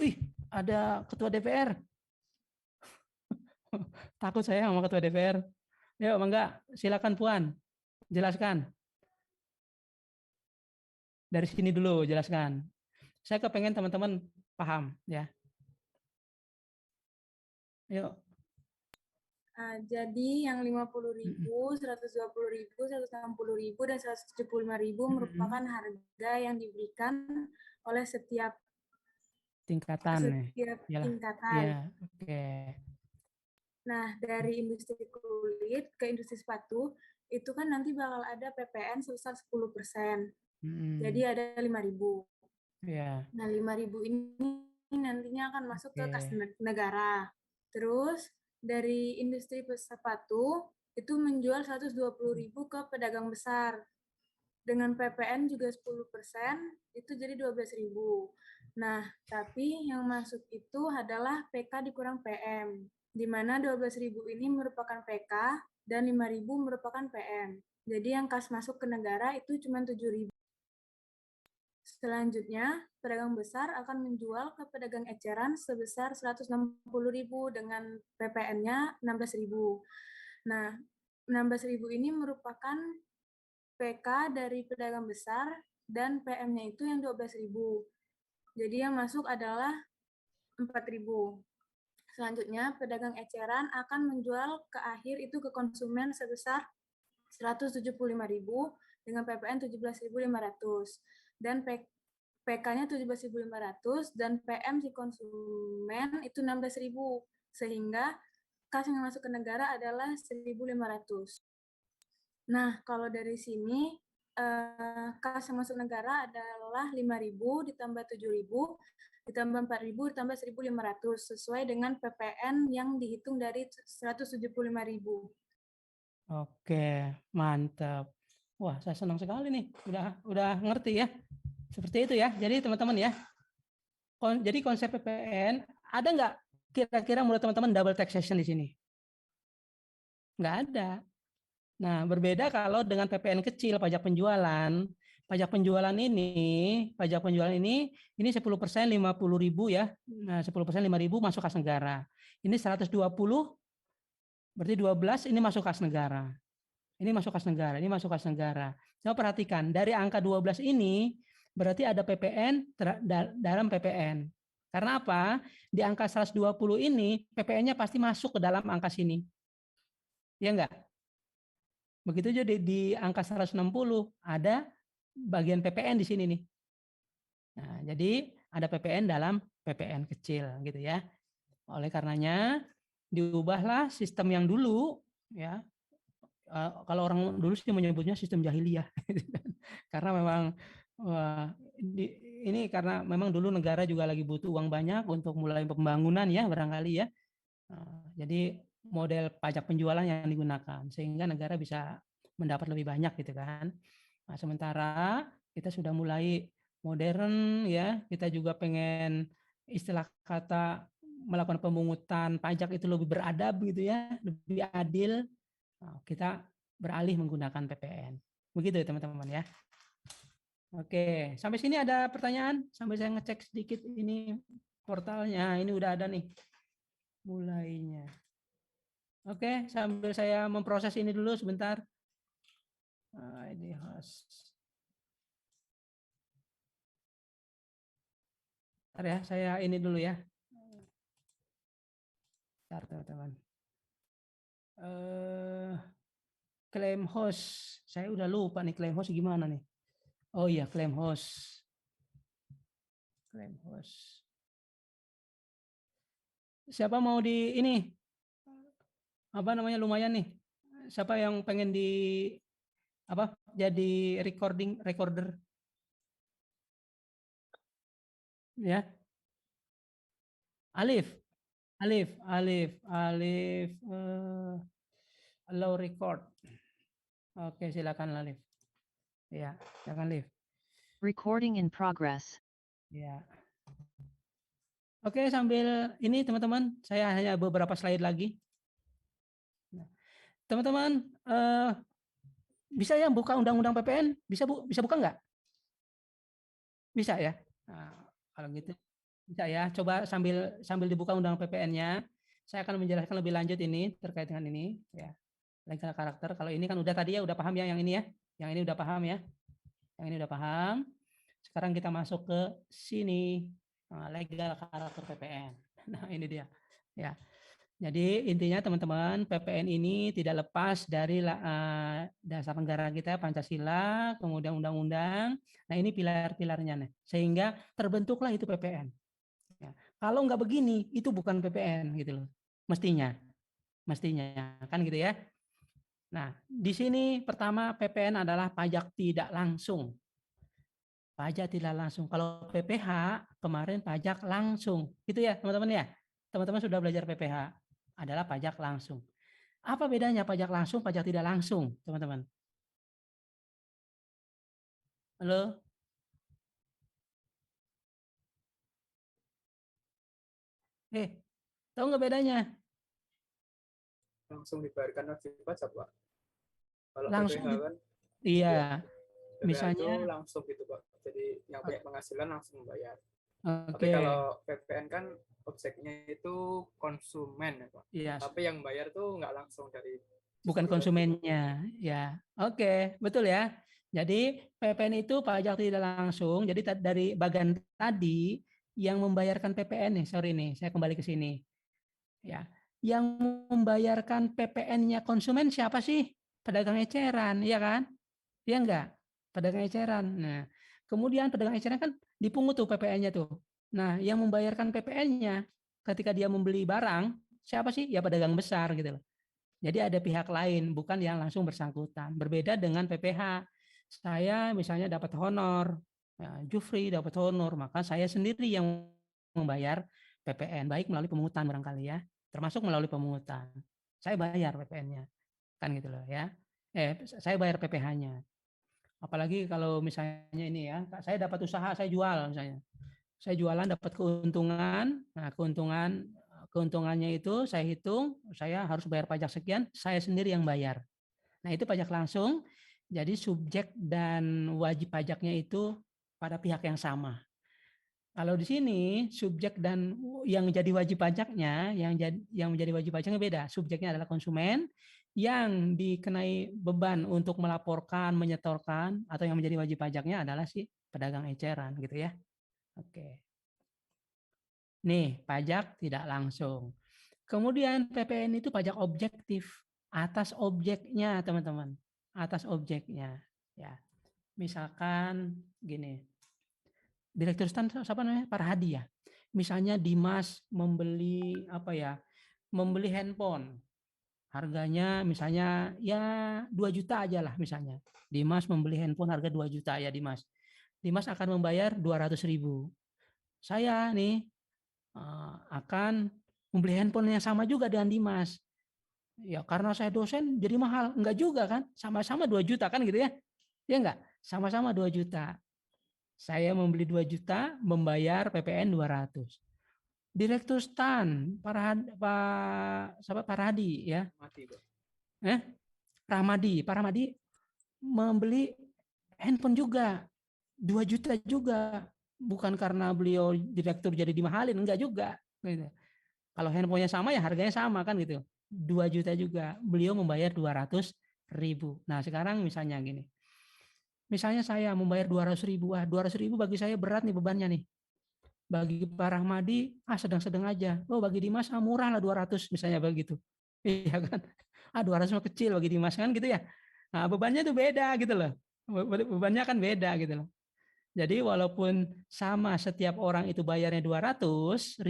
Wih, ada ketua DPR. Takut saya sama ketua DPR. Yuk, Mangga, silakan Puan. Jelaskan. Dari sini dulu jelaskan. Saya kepengen teman-teman paham ya. Yuk. Jadi yang 50.000, 120.000, 160.000, dan 175.000 merupakan harga yang diberikan oleh setiap Tingkatan. tingkatan. Ya, oke. Nah, dari industri kulit ke industri sepatu, itu kan nanti bakal ada PPN sebesar 10%. Jadi ada 5.000. Ya. Nah, 5.000 ini nantinya akan masuk ke kas negara. Terus dari industri sepatu itu menjual 120.000 ke pedagang besar. Dengan PPN juga 10%, itu jadi 12.000. Nah, tapi yang masuk itu adalah PK dikurang PM, di mana 12.000 ini merupakan PK dan 5.000 merupakan PM. Jadi yang kas masuk ke negara itu cuma 7.000. Selanjutnya, pedagang besar akan menjual ke pedagang eceran sebesar 160.000 dengan PPN-nya 16.000. Nah, 16.000 ini merupakan PK dari pedagang besar dan PM-nya itu yang 12.000. Jadi yang masuk adalah 4.000. Selanjutnya, pedagang eceran akan menjual ke akhir itu ke konsumen sebesar 175.000 dengan PPN 17.500 dan PK-nya 17.500 dan PM si konsumen itu 16.000 sehingga kas yang masuk ke negara adalah 1.500. Nah, kalau dari sini kas yang masuk negara adalah 5.000 ditambah 7.000 ditambah 4.000 ditambah 1.500 sesuai dengan PPN yang dihitung dari 175.000. Oke, mantap. Wah, saya senang sekali nih. Udah ngerti ya. Seperti itu ya. Jadi teman-teman ya. Jadi konsep PPN ada nggak kira-kira menurut teman-teman double taxation di sini? Nggak ada. Nah, berbeda kalau dengan PPN kecil, pajak penjualan. Pajak penjualan ini 10% 50.000 ya. Nah, 10% 5.000 masuk kas negara. Ini 120 berarti 12 ini masuk kas negara. Ini masuk kas negara, ini masuk kas negara. Coba perhatikan, dari angka 12 ini berarti ada PPN dalam PPN. Karena apa? Di angka 120 ini PPN-nya pasti masuk ke dalam angka sini. Ya enggak? Begitu juga di angka 160 ada bagian PPN di sini nih. Nah, jadi ada PPN dalam PPN kecil gitu ya. Oleh karenanya diubahlah sistem yang dulu ya. Kalau orang dulu sih menyebutnya sistem jahiliyah. Karena memang ini karena memang dulu negara juga lagi butuh uang banyak untuk mulai pembangunan ya barangkali ya. Jadi model pajak penjualan yang digunakan sehingga negara bisa mendapat lebih banyak gitu kan. Nah, sementara kita sudah mulai modern ya, kita juga pengen istilah kata melakukan pemungutan pajak itu lebih beradab gitu ya, lebih adil. Nah, kita beralih menggunakan PPN. Begitu ya teman-teman ya. Oke, sampai sini ada pertanyaan? Sampai saya ngecek sedikit ini portalnya. Ini udah ada nih mulainya. Oke, sambil saya memproses ini dulu sebentar. Ini host. Bentar ya, saya ini dulu ya. Bentar teman-teman. Claim host. Saya udah lupa nih claim host gimana nih. Oh iya, claim host. Claim host. Siapa mau di ini? Apa namanya lumayan nih? Siapa yang pengen di apa? Jadi recorder? Ya. Alif. Allow record. Oke, silakan Alif. Ya, silakan Alif. Recording in progress. Ya. Oke, sambil ini teman-teman, saya hanya beberapa slide lagi. Nah, teman-teman, bisa ya buka undang-undang PPN? Bisa buka nggak? Bisa ya. Nah, kalau gitu bisa ya. Coba sambil dibuka undang PPN-nya, saya akan menjelaskan lebih lanjut ini terkait dengan ini. Ya, legal karakter. Kalau ini kan udah tadi ya, udah paham ya yang ini ya. Yang ini udah paham ya. Yang ini udah paham. Sekarang kita masuk ke sini. Nah, legal karakter PPN. Nah, ini dia. Ya. Jadi intinya teman-teman, PPN ini tidak lepas dari dasar negara kita Pancasila, kemudian undang-undang. Nah, ini pilar-pilarnya nih. Sehingga terbentuklah itu PPN. Ya. Kalau nggak begini, itu bukan PPN gitu loh. Mestinya kan gitu ya. Nah, di sini pertama PPN adalah pajak tidak langsung. Pajak tidak langsung. Kalau PPH kemarin pajak langsung, gitu ya teman-teman ya. Teman-teman sudah belajar PPH adalah pajak langsung. Apa bedanya pajak langsung, pajak tidak langsung, teman-teman? Halo? Tahu nggak bedanya? Langsung dibayarkan wajib pajak, Pak. Kalau Langsung, PPH kan, iya. ya, PPH Misalnya, itu langsung gitu, Pak. Jadi yang punya penghasilan langsung membayar. Tapi oke. kalau PPN kan objeknya itu konsumen ya, Pak. Iya. Tapi yang bayar tuh nggak langsung dari Bukan konsumennya, ya. Oke, betul ya. Jadi PPN itu pajak tidak langsung. Jadi dari bagian tadi yang membayarkan PPN nih, sorry nih, saya kembali ke sini. Ya, yang membayarkan PPN-nya konsumen siapa sih? Pedagang eceran, iya kan? Iya enggak? Pedagang eceran. Nah, kemudian pedagang eceran kan dipungut tuh PPN-nya tuh. Nah, yang membayarkan PPN-nya ketika dia membeli barang, siapa sih? Ya pedagang besar gitu loh. Jadi ada pihak lain, bukan yang langsung bersangkutan. Berbeda dengan PPH. Saya misalnya dapat honor, ya, Jufri dapat honor, maka saya sendiri yang membayar PPN, baik melalui pemungutan barangkali ya, termasuk melalui pemungutan. Saya bayar PPN-nya, kan gitu loh ya. Saya bayar PPH-nya. Apalagi kalau misalnya ini ya, saya dapat usaha, saya jual misalnya. Saya jualan dapat keuntungan, nah keuntungannya itu saya hitung, saya harus bayar pajak sekian, saya sendiri yang bayar. Nah, itu pajak langsung, jadi subjek dan wajib pajaknya itu pada pihak yang sama. Kalau di sini subjek dan yang jadi wajib pajaknya, yang menjadi wajib pajaknya beda. Subjeknya adalah konsumen, yang dikenai beban untuk melaporkan, menyetorkan, atau yang menjadi wajib pajaknya adalah si pedagang eceran gitu ya. Oke. Nih, pajak tidak langsung. Kemudian PPN itu pajak objektif atas objeknya, teman-teman. Atas objeknya, ya. Misalkan gini. Direktur stan siapa namanya? Parhadi ya. Misalnya Dimas membeli apa ya? Membeli handphone. Harganya misalnya ya 2 juta aja lah misalnya. Dimas membeli handphone harga 2 juta ya Dimas. Dimas akan membayar 200.000. Saya nih akan membeli handphone yang sama juga dengan Dimas. Ya karena saya dosen jadi mahal. Enggak juga kan? Sama-sama 2 juta kan gitu ya. Ya enggak? Sama-sama 2 juta. Saya membeli 2 juta, membayar PPN 200. Direktur STAN, Pak Parhadi ya. Mati, Pak. Pak Rahmadi membeli handphone juga 2 juta juga. Bukan karena beliau direktur jadi dimahalin, enggak juga. Gitu. Kalau handphonenya sama ya harganya sama kan gitu. 2 juta juga. Beliau membayar 200.000. Nah sekarang misalnya gini. Misalnya saya membayar 200.000. 200.000 bagi saya berat nih bebannya nih. Bagi Pak Rahmadi, sedang-sedang aja. Oh bagi Dimas murah lah 200 misalnya begitu. Iya kan? 200 mah kecil bagi Dimas kan gitu ya. Nah bebannya tuh beda gitu loh. Bebannya kan beda gitu loh. Jadi walaupun sama setiap orang itu bayarnya 200.000,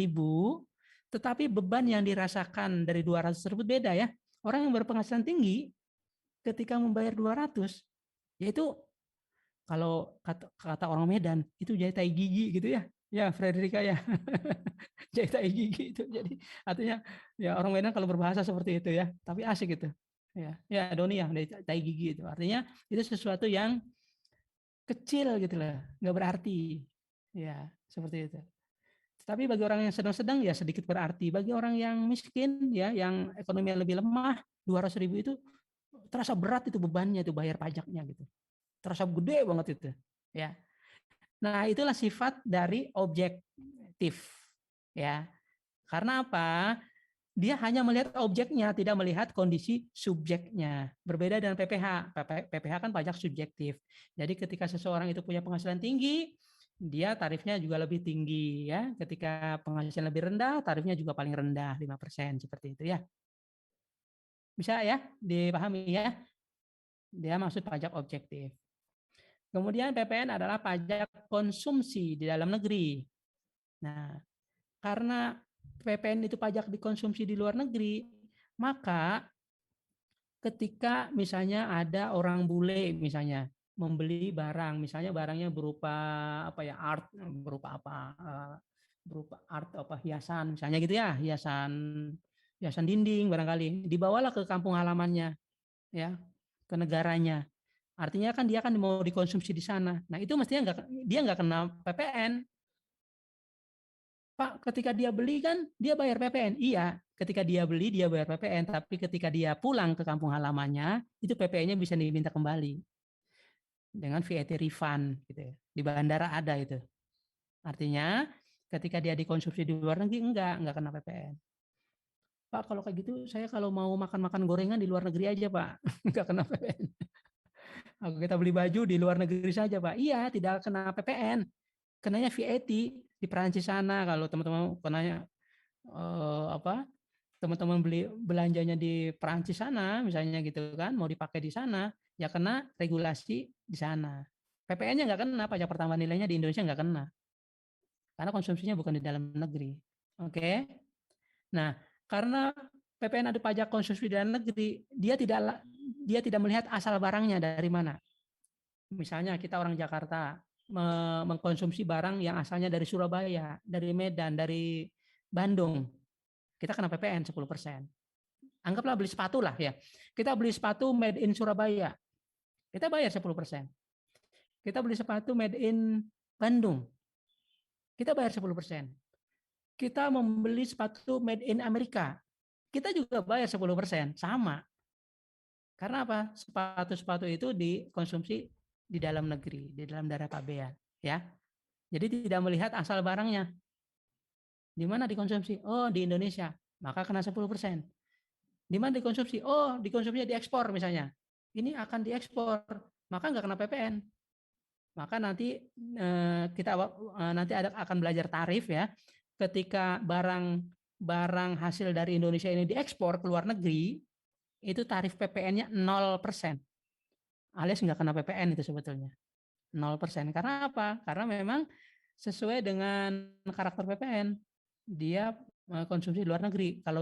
tetapi beban yang dirasakan dari 200 tersebut beda ya. Orang yang berpenghasilan tinggi ketika membayar 200, yaitu kalau kata orang Medan itu jadi tai gigi gitu ya. Ya Frederica ya. Jadi tai gigi itu. Jadi artinya ya orang Medan kalau berbahasa seperti itu ya, tapi asik gitu. Ya Doni ya, tai gigi itu. Artinya itu sesuatu yang kecil gitu lah, nggak berarti. Ya, seperti itu. Tapi bagi orang yang sedang-sedang ya sedikit berarti. Bagi orang yang miskin ya, yang ekonomi lebih lemah, 200.000 itu terasa berat itu bebannya itu bayar pajaknya gitu. Terasa gede banget itu. Ya. Nah, itulah sifat dari objektif. Ya. Karena apa? Dia hanya melihat objeknya, tidak melihat kondisi subjeknya. Berbeda dengan PPH. PPH kan pajak subjektif. Jadi ketika seseorang itu punya penghasilan tinggi, dia tarifnya juga lebih tinggi ya. Ketika penghasilan lebih rendah, tarifnya juga paling rendah 5% seperti itu ya. Bisa ya dipahami ya. Dia maksud pajak objektif. Kemudian PPN adalah pajak konsumsi di dalam negeri. Nah, karena PPN itu pajak dikonsumsi di luar negeri, maka ketika misalnya ada orang bule misalnya membeli barang, misalnya barangnya berupa apa ya art, berupa art apa hiasan misalnya gitu ya, hiasan dinding barangkali, dibawalah ke kampung halamannya ya, ke negaranya. Artinya kan dia kan mau dikonsumsi di sana. Nah itu mestinya dia nggak kena PPN. Pak, ketika dia beli kan dia bayar PPN. Iya, ketika dia beli dia bayar PPN, tapi ketika dia pulang ke kampung halamannya, itu PPN-nya bisa diminta kembali dengan VAT refund gitu ya. Di bandara ada itu. Artinya ketika dia dikonsumsi di luar negeri enggak kena PPN. Pak, kalau kayak gitu saya kalau mau makan-makan gorengan di luar negeri aja, Pak. Enggak kena PPN. Kalau kita beli baju di luar negeri saja, Pak. Iya, tidak kena PPN. Kenanya VAT di Perancis sana kalau teman-teman kenanya teman-teman beli belanjanya di Perancis sana misalnya gitu kan, mau dipakai di sana ya kena regulasi di sana. PPN-nya nggak kena, pajak pertambahan nilainya di Indonesia nggak kena karena konsumsinya bukan di dalam negeri. Oke. Nah, karena PPN ada pajak konsumsi di dalam negeri, dia tidak melihat asal barangnya dari mana. Misalnya kita orang Jakarta mengkonsumsi barang yang asalnya dari Surabaya, dari Medan, dari Bandung, kita kena PPN 10%. Anggaplah beli sepatu lah ya. Kita beli sepatu made in Surabaya, kita bayar 10%. Kita beli sepatu made in Bandung, kita bayar 10%. Kita membeli sepatu made in Amerika, kita juga bayar 10%, sama. Karena apa? Sepatu-sepatu itu dikonsumsi di dalam negeri, di dalam daerah pabean, ya. Jadi tidak melihat asal barangnya. Di mana dikonsumsi? Oh, di Indonesia, maka kena 10%. Di mana dikonsumsi? Oh, dikonsumsinya diekspor misalnya. Ini akan diekspor, maka nggak kena PPN. Maka nanti kita nanti akan belajar tarif ya. Ketika barang hasil dari Indonesia ini diekspor ke luar negeri, itu tarif PPN-nya 0%. Alias nggak kena PPN itu sebetulnya 0%. Karena apa? Karena memang sesuai dengan karakter PPN, dia konsumsi di luar negeri. Kalau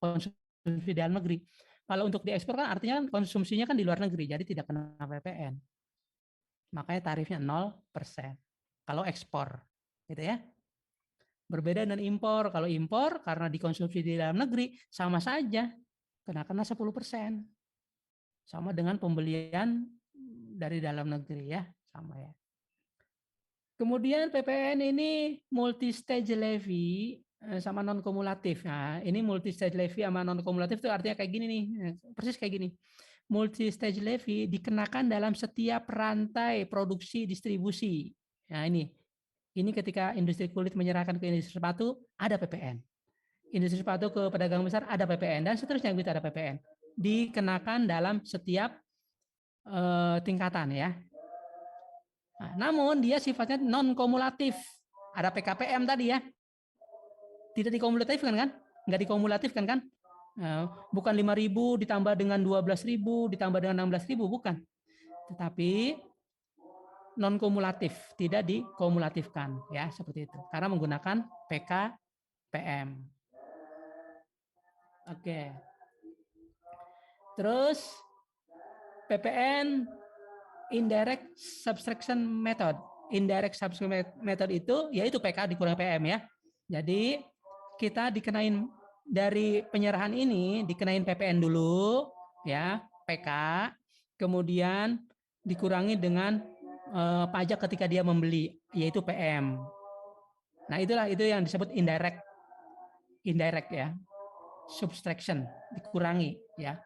konsumsi di dalam negeri, kalau untuk diekspor kan artinya konsumsinya kan di luar negeri, jadi tidak kena PPN. Makanya tarifnya 0%. Kalau ekspor, gitu ya. Berbeda dengan impor. Kalau impor karena dikonsumsi di dalam negeri sama saja kena 10%. Sama dengan pembelian dari dalam negeri ya, sama ya. Kemudian PPN ini multi stage levy sama non kumulatif. Nah, ini multi stage levy sama non kumulatif itu artinya kayak gini nih, persis kayak gini. Multi stage levy dikenakan dalam setiap rantai produksi distribusi. Nah, ini ketika industri kulit menyerahkan ke industri sepatu ada PPN. Industri sepatu ke pedagang besar ada PPN dan seterusnya gitu ada PPN. Dikenakan dalam setiap tingkatan ya. Nah, namun dia sifatnya non kumulatif. Ada PKPM tadi ya. Tidak dikumulatifkan kan? Enggak dikumulatifkan kan? Bukan 5.000 ditambah dengan 12.000 ditambah dengan 16.000 bukan. Tetapi non kumulatif, tidak dikumulatifkan ya seperti itu. Karena menggunakan PKPM. Oke. Terus PPN indirect subtraction method. Indirect subtraction method itu yaitu PK dikurangi PM ya. Jadi kita dikenain dari penyerahan ini dikenain PPN dulu ya, PK, kemudian dikurangi dengan pajak ketika dia membeli yaitu PM. Nah, itu yang disebut indirect ya. Subtraction dikurangi ya.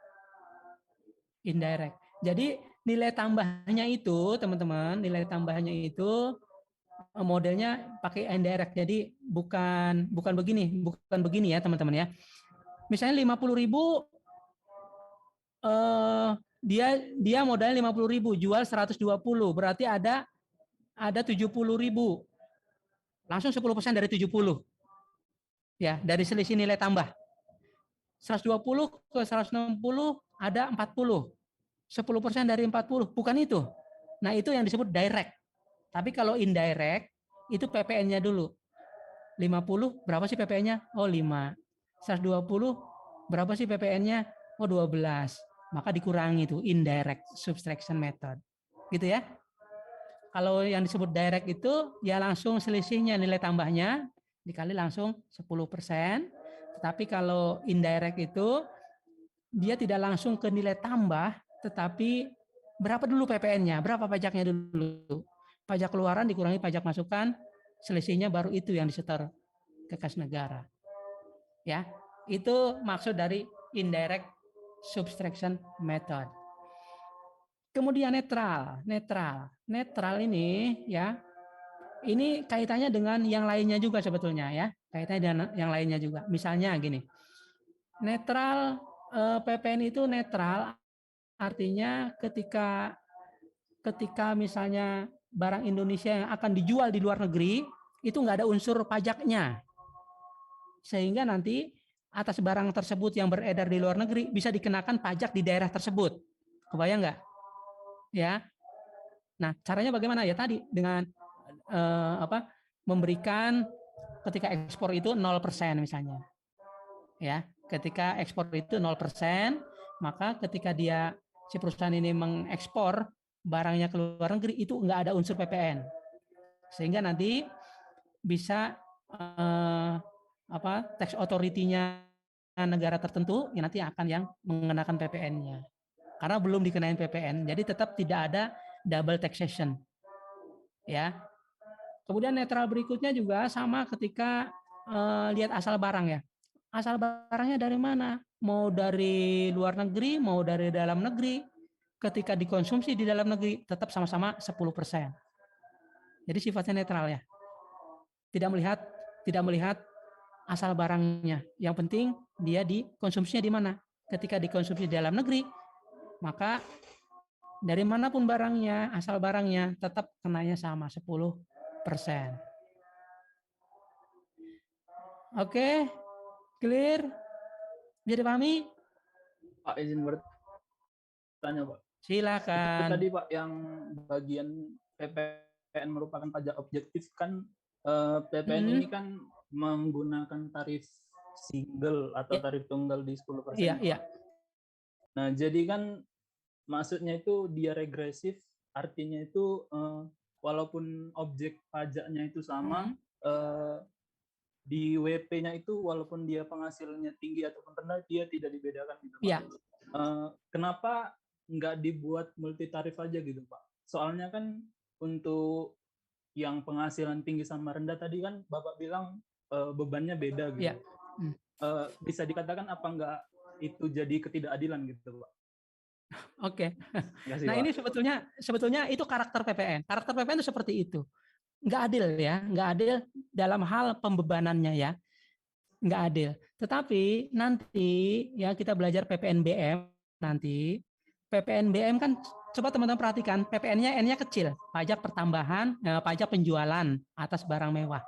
Indirect. Jadi nilai tambahnya itu teman-teman, nilai tambahnya itu modelnya pakai indirect. Jadi bukan begini ya teman-teman ya. Misalnya 50.000 dia modalnya 50.000, jual 120, berarti ada 70.000. Langsung 10% dari 70. Ya, dari selisih nilai tambah. 120 ke 160 ada 40. 10% dari 40, bukan itu. Nah, itu yang disebut direct. Tapi kalau indirect, itu PPN-nya dulu. 50, berapa sih PPN-nya? Oh, 5. 120, berapa sih PPN-nya? Oh, 12. Maka dikurangi itu, indirect subtraction method. Gitu ya. Kalau yang disebut direct itu, ya langsung selisihnya nilai tambahnya, dikali langsung 10%. Tetapi kalau indirect itu, dia tidak langsung ke nilai tambah, tetapi berapa dulu PPN-nya, berapa pajaknya dulu. Pajak keluaran dikurangi pajak masukan, selisihnya baru itu yang disetor ke kas negara. Ya, itu maksud dari indirect subtraction method. Kemudian netral ini ya, ini kaitannya dengan yang lainnya juga sebetulnya ya, kaitannya dengan yang lainnya juga. Misalnya gini, netral PPN itu netral artinya ketika misalnya barang Indonesia yang akan dijual di luar negeri itu nggak ada unsur pajaknya, sehingga nanti atas barang tersebut yang beredar di luar negeri bisa dikenakan pajak di daerah tersebut. Kebayang nggak? Ya. Nah, caranya bagaimana? Ya tadi dengan memberikan ketika ekspor itu 0% misalnya. Ya, ketika ekspor itu 0%, maka ketika si perusahaan ini mengekspor barangnya ke luar negeri itu nggak ada unsur PPN, sehingga nanti bisa tax authority-nya negara tertentu yang nanti akan yang mengenakan PPN-nya karena belum dikenain PPN, jadi tetap tidak ada double taxation ya. Kemudian netral berikutnya juga sama ketika lihat asal barang ya. Asal barangnya dari mana? Mau dari luar negeri, mau dari dalam negeri. Ketika dikonsumsi di dalam negeri, tetap sama-sama 10%. Jadi sifatnya netral ya. Tidak melihat asal barangnya. Yang penting dia dikonsumsinya di mana. Ketika dikonsumsi di dalam negeri, maka dari manapun barangnya, asal barangnya, tetap kenanya sama 10%. Oke. Clear? Bisa dipahami? Pak, izin bertanya, Pak. Silakan. Itu tadi, Pak, yang bagian PPN merupakan pajak objektif kan, PPN ini kan menggunakan tarif single atau tarif tunggal di 10%. Iya. Nah, jadi kan maksudnya itu dia regresif artinya itu walaupun objek pajaknya itu sama, di WP-nya itu walaupun dia penghasilannya tinggi ataupun rendah, dia tidak dibedakan gitu, Pak. Iya. Kenapa nggak dibuat multi tarif aja gitu, Pak? Soalnya kan untuk yang penghasilan tinggi sama rendah tadi kan Bapak bilang bebannya beda gitu. Iya. Bisa dikatakan apa nggak itu jadi ketidakadilan gitu, Pak? Oke. Nggak sih, Nah, Pak? ini sebetulnya itu karakter PPN. Karakter PPN itu seperti itu. Nggak adil ya, nggak adil dalam hal pembebanannya ya. Nggak adil. Tetapi nanti ya kita belajar PPNBM nanti. PPNBM kan coba teman-teman perhatikan, PPN-nya N-nya kecil, pajak pertambahan, pajak penjualan atas barang mewah.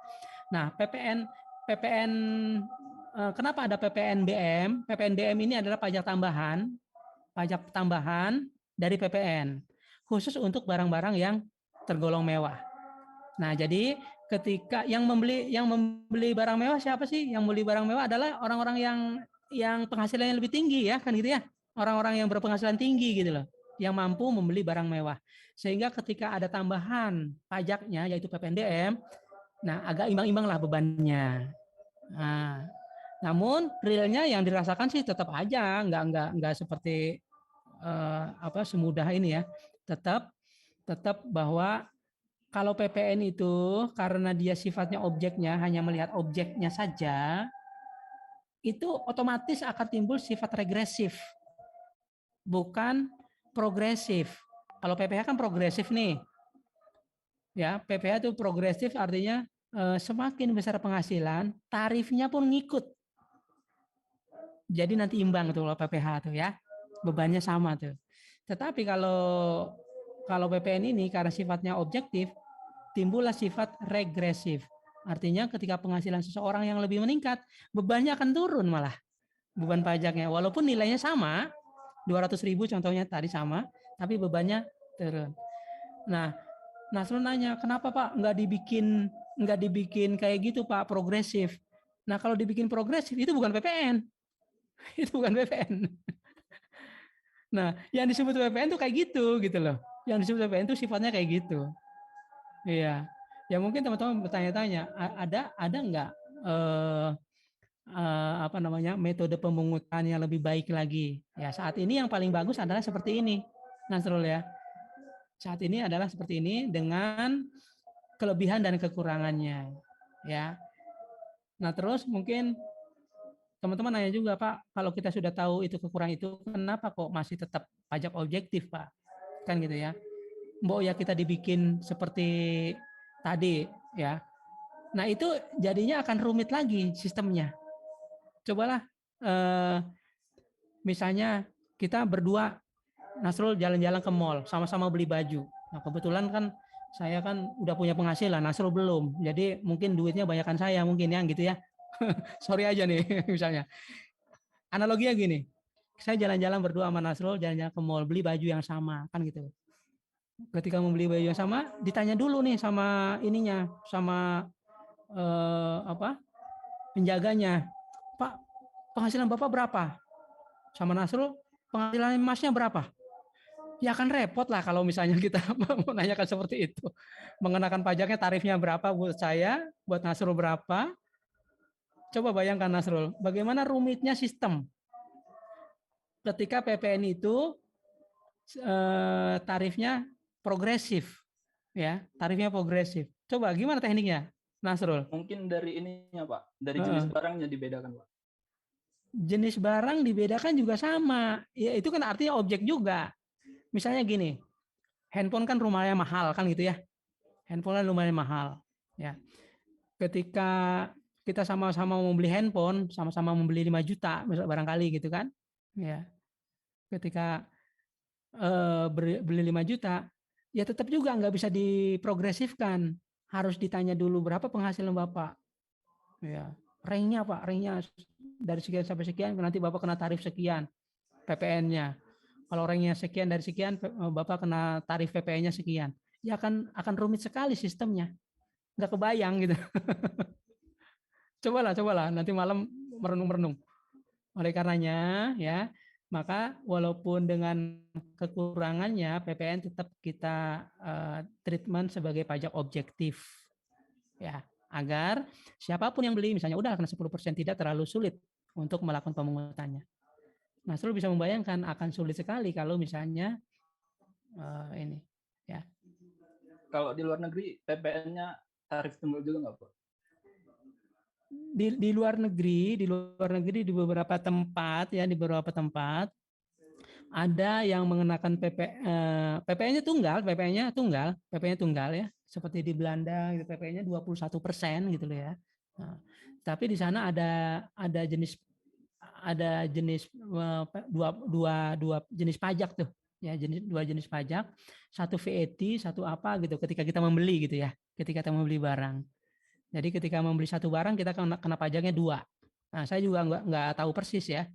Nah, PPN kenapa ada PPNBM? PPNBM ini adalah pajak tambahan dari PPN khusus untuk barang-barang yang tergolong mewah. Nah, jadi ketika yang membeli barang mewah siapa sih? Yang membeli barang mewah adalah orang-orang yang penghasilannya lebih tinggi ya, kan gitu ya. Orang-orang yang berpenghasilan tinggi gitu loh, yang mampu membeli barang mewah. Sehingga ketika ada tambahan pajaknya yaitu PPNBM, nah agak imbang-imbang lah bebannya. Nah, namun realnya yang dirasakan sih tetap aja nggak seperti semudah ini ya. Tetap bahwa kalau PPN itu karena dia sifatnya objeknya hanya melihat objeknya saja, itu otomatis akan timbul sifat regresif, bukan progresif. Kalau PPh kan progresif nih, ya PPh itu progresif artinya semakin besar penghasilan, tarifnya pun ngikut. Jadi nanti imbang tuh kalau PPh tuh ya, bebannya sama tuh. Tetapi kalau PPN ini karena sifatnya objektif, timbullah sifat regresif. Artinya ketika penghasilan seseorang yang lebih meningkat, bebannya akan turun malah. Beban pajaknya. Walaupun nilainya sama, 200.000 contohnya tadi sama, tapi bebannya turun. Nah, Nasrul nanya, kenapa Pak nggak dibikin kayak gitu Pak, progresif? Nah, kalau dibikin progresif itu bukan PPN. Itu bukan PPN. Nah, yang disebut PPN itu kayak gitu loh. Yang disebut PPN itu sifatnya kayak gitu. Iya. Ya mungkin teman-teman bertanya-tanya, ada nggak metode pemungutan yang lebih baik lagi? Ya saat ini yang paling bagus adalah seperti ini, Nasrul ya. Saat ini adalah seperti ini dengan kelebihan dan kekurangannya, ya. Nah terus mungkin teman-teman nanya juga Pak, kalau kita sudah tahu itu kekurangan itu, kenapa kok masih tetap pajak objektif Pak? Kan gitu ya. Mbok ya kita dibikin seperti tadi ya. Nah itu jadinya akan rumit lagi sistemnya. Cobalah misalnya kita berdua, Nasrul jalan-jalan ke mall, sama-sama beli baju. Nah kebetulan kan saya kan udah punya penghasilan, Nasrul belum. Jadi mungkin duitnya banyakan saya mungkin ya gitu ya. Sorry aja nih misalnya. Analoginya gini, saya jalan-jalan berdua sama Nasrul, jalan-jalan ke mall, beli baju yang sama kan gitu. Ketika membeli baju yang sama, ditanya dulu nih sama ininya, sama penjaganya, Pak penghasilan Bapak berapa? Sama Nasrul, penghasilan Masnya berapa? Ya akan repot lah kalau misalnya kita menanyakan seperti itu. Mengenakan pajaknya tarifnya berapa buat saya, buat Nasrul berapa? Coba bayangkan Nasrul, bagaimana rumitnya sistem. Ketika PPN itu tarifnya progresif, ya tarifnya progresif. Coba gimana tekniknya, Nasrul? Mungkin dari ininya Pak, dari jenis barangnya dibedakan Pak. Jenis barang dibedakan juga sama, ya itu kan artinya objek juga. Misalnya gini, handphone kan lumayan mahal kan gitu ya, handphone kan lumayan mahal, ya. Ketika kita sama-sama mau beli handphone, sama-sama membeli 5 juta, barangkali gitu kan, ya. Ketika beli 5 juta, ya tetap juga nggak bisa diprogresifkan. Harus ditanya dulu berapa penghasilan Bapak. Ya, ranknya Pak, ranknya dari sekian sampai sekian, nanti Bapak kena tarif sekian PPN-nya. Kalau ranknya sekian dari sekian, Bapak kena tarif PPN-nya sekian. Ya akan rumit sekali sistemnya. Nggak kebayang gitu. Cobalah nanti malam merenung-merenung. Oleh karenanya ya, maka walaupun dengan kekurangannya PPN tetap kita treatment sebagai pajak objektif, ya, agar siapapun yang beli misalnya udah kena 10% tidak terlalu sulit untuk melakukan pemungutannya. Nah, selalu bisa membayangkan akan sulit sekali kalau misalnya ini, ya. Kalau di luar negeri PPN-nya tarif tunggal juga nggak, Pak? Di luar negeri di beberapa tempat ya, di beberapa tempat ada yang mengenakan PPN-nya tunggal ya, seperti di Belanda gitu, PPN-nya 21% gitu loh ya. Nah, tapi di sana ada jenis dua jenis pajak tuh ya, dua jenis pajak, satu VAT, satu apa gitu ketika kita membeli gitu ya, ketika kita membeli barang. Jadi ketika membeli satu barang kita kena pajaknya 2. Nah, saya juga nggak tahu persis ya,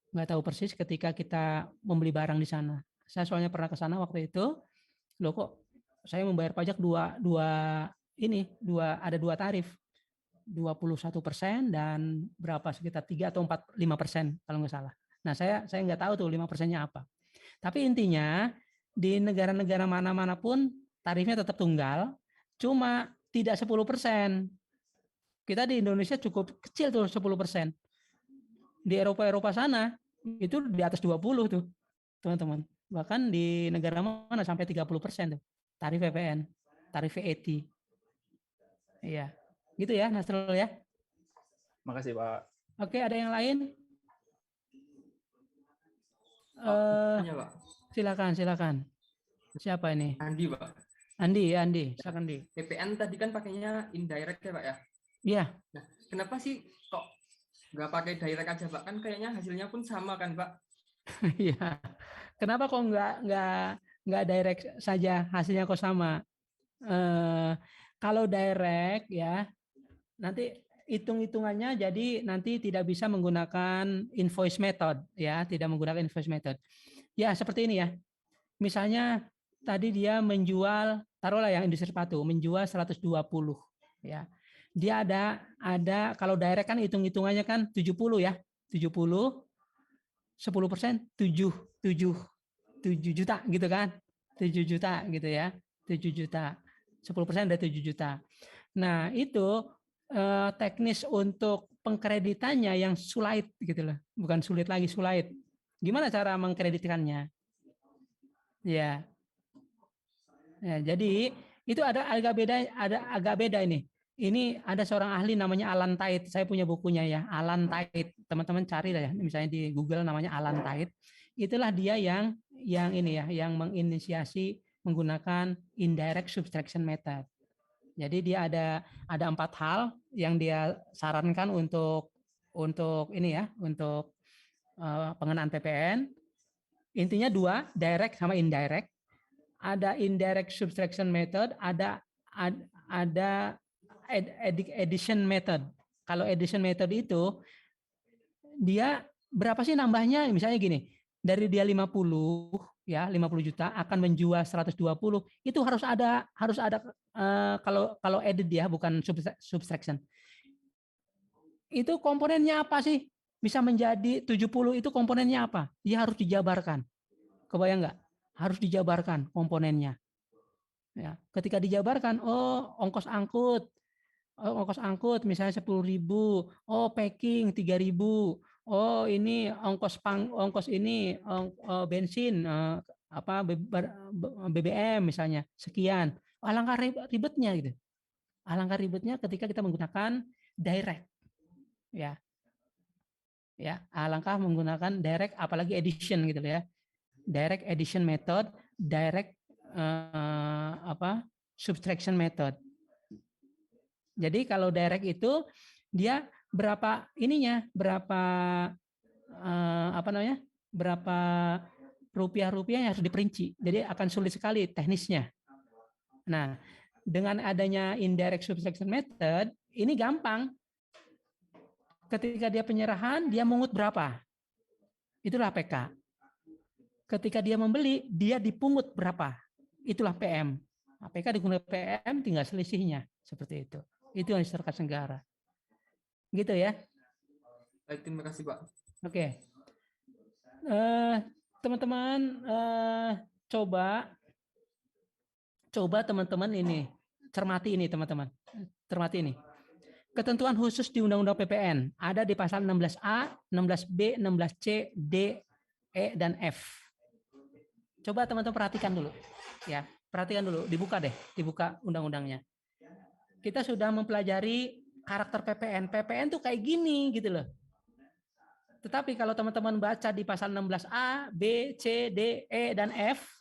nggak tahu persis ketika kita membeli barang di sana. Saya soalnya pernah ke sana waktu itu, loh kok saya membayar pajak ada dua tarif, 21% dan berapa sekitar 3 atau 5% kalau nggak salah. Nah, saya nggak tahu tuh 5%-nya apa. Tapi intinya di negara-negara mana-mana pun tarifnya tetap tunggal, cuma tidak 10%. Kita di Indonesia cukup kecil tuh 10%. Di Eropa sana itu di atas 20 tuh, teman-teman. Bahkan di negara mana sampai 30% tuh tarif PPN, tarif VAT. Iya. Gitu ya, Nasrul ya. Makasih, Pak. Oke, ada yang lain? Tanya, Pak. Silakan. Siapa ini? Andi, Pak. Andi, silakan Andi. PPN tadi kan pakainya indirect ya, Pak ya? Iya. Nah, kenapa sih kok nggak pakai direct aja, Pak? Kan kayaknya hasilnya pun sama kan, Pak? Iya. Kenapa kok nggak direct saja hasilnya kok sama? Kalau direct ya, nanti hitung-hitungannya jadi nanti tidak bisa menggunakan invoice method ya, tidak menggunakan invoice method. Ya, seperti ini ya. Misalnya tadi dia menjual, taruhlah yang industri sepatu, menjual 120 ya. Dia ada kalau direct kan hitung-hitungannya kan 70 ya. 70 10% 7 juta gitu kan. 7 juta gitu ya. 7 juta. 10% dari 7 juta. Nah, itu teknis untuk pengkreditannya yang sulit gitu loh. Bukan sulit lagi, sulit. Gimana cara mengkreditkannya? Ya. Jadi itu ada agak beda ini. Ini ada seorang ahli namanya Alan Tait. Saya punya bukunya ya, Alan Tait. Teman-teman cari lah ya, misalnya di Google namanya Alan Tait. Itulah dia yang ini ya, yang menginisiasi menggunakan indirect subtraction method. Jadi dia ada 4 hal yang dia sarankan untuk ini ya, untuk pengenaan PPN. Intinya 2, direct sama indirect. Ada indirect subtraction method, ada addition method. Kalau addition method itu dia berapa sih nambahnya? Misalnya gini, dari dia 50 juta akan menjual 120, itu harus ada kalau added ya, bukan subtraction. Itu komponennya apa sih? Bisa menjadi 70 itu komponennya apa? Dia harus dijabarkan. Kebayang nggak? Harus dijabarkan komponennya. Ya, ketika dijabarkan, ongkos angkut misalnya 10.000, packing 3.000, ini ongkos ini bensin BBM misalnya sekian. Alangkah ribetnya gitu. Alangkah ribetnya ketika kita menggunakan direct. Ya. Ya, alangkah menggunakan direct apalagi addition gitu ya. Direct addition method, direct subtraction method. Jadi kalau direct itu dia berapa berapa rupiah yang harus diperinci. Jadi akan sulit sekali teknisnya. Nah, dengan adanya indirect subtraction method, ini gampang. Ketika dia penyerahan, dia mungut berapa? Itulah PK. Ketika dia membeli, dia dipungut berapa? Itulah PM. Nah, PK digunakan PM, tinggal selisihnya. Seperti itu. Itu yang diserahkan negara. Gitu ya. Baik, terima kasih, Pak. Oke. Teman-teman, coba teman-teman ini cermati ini teman-teman, cermati ini. Ketentuan khusus di Undang-Undang PPN ada di pasal 16A, 16B, 16C, D, E, dan F. Coba teman-teman perhatikan dulu, ya, perhatikan dulu, dibuka deh, dibuka undang-undangnya. Kita sudah mempelajari karakter PPN. PPN tuh kayak gini gitu loh. Tetapi kalau teman-teman baca di pasal 16A, B, C, D, E, dan F,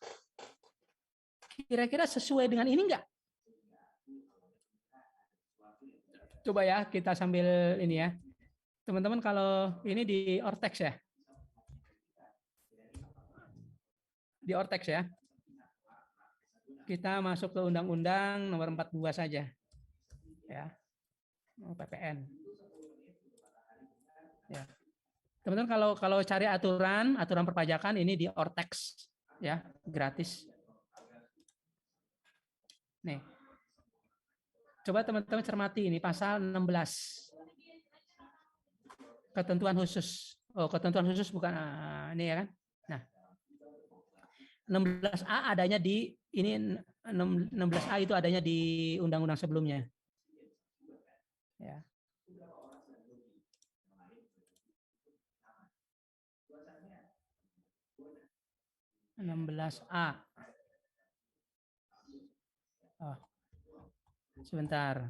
kira-kira sesuai dengan ini enggak? Coba ya, kita sambil ini ya. Teman-teman kalau ini di Ortex ya. Di Ortex ya. Kita masuk ke Undang-Undang nomor 42 saja. Ya. PPN. Ya. Teman-teman kalau cari aturan perpajakan ini di Ortex ya, gratis. Nih. Coba teman-teman cermati ini pasal 16. Ketentuan khusus. Oh, ketentuan khusus bukan ini ya kan? Nah. 16A adanya di ini 16A itu adanya di undang-undang sebelumnya. Ya. (16A). Oh. Sebentar.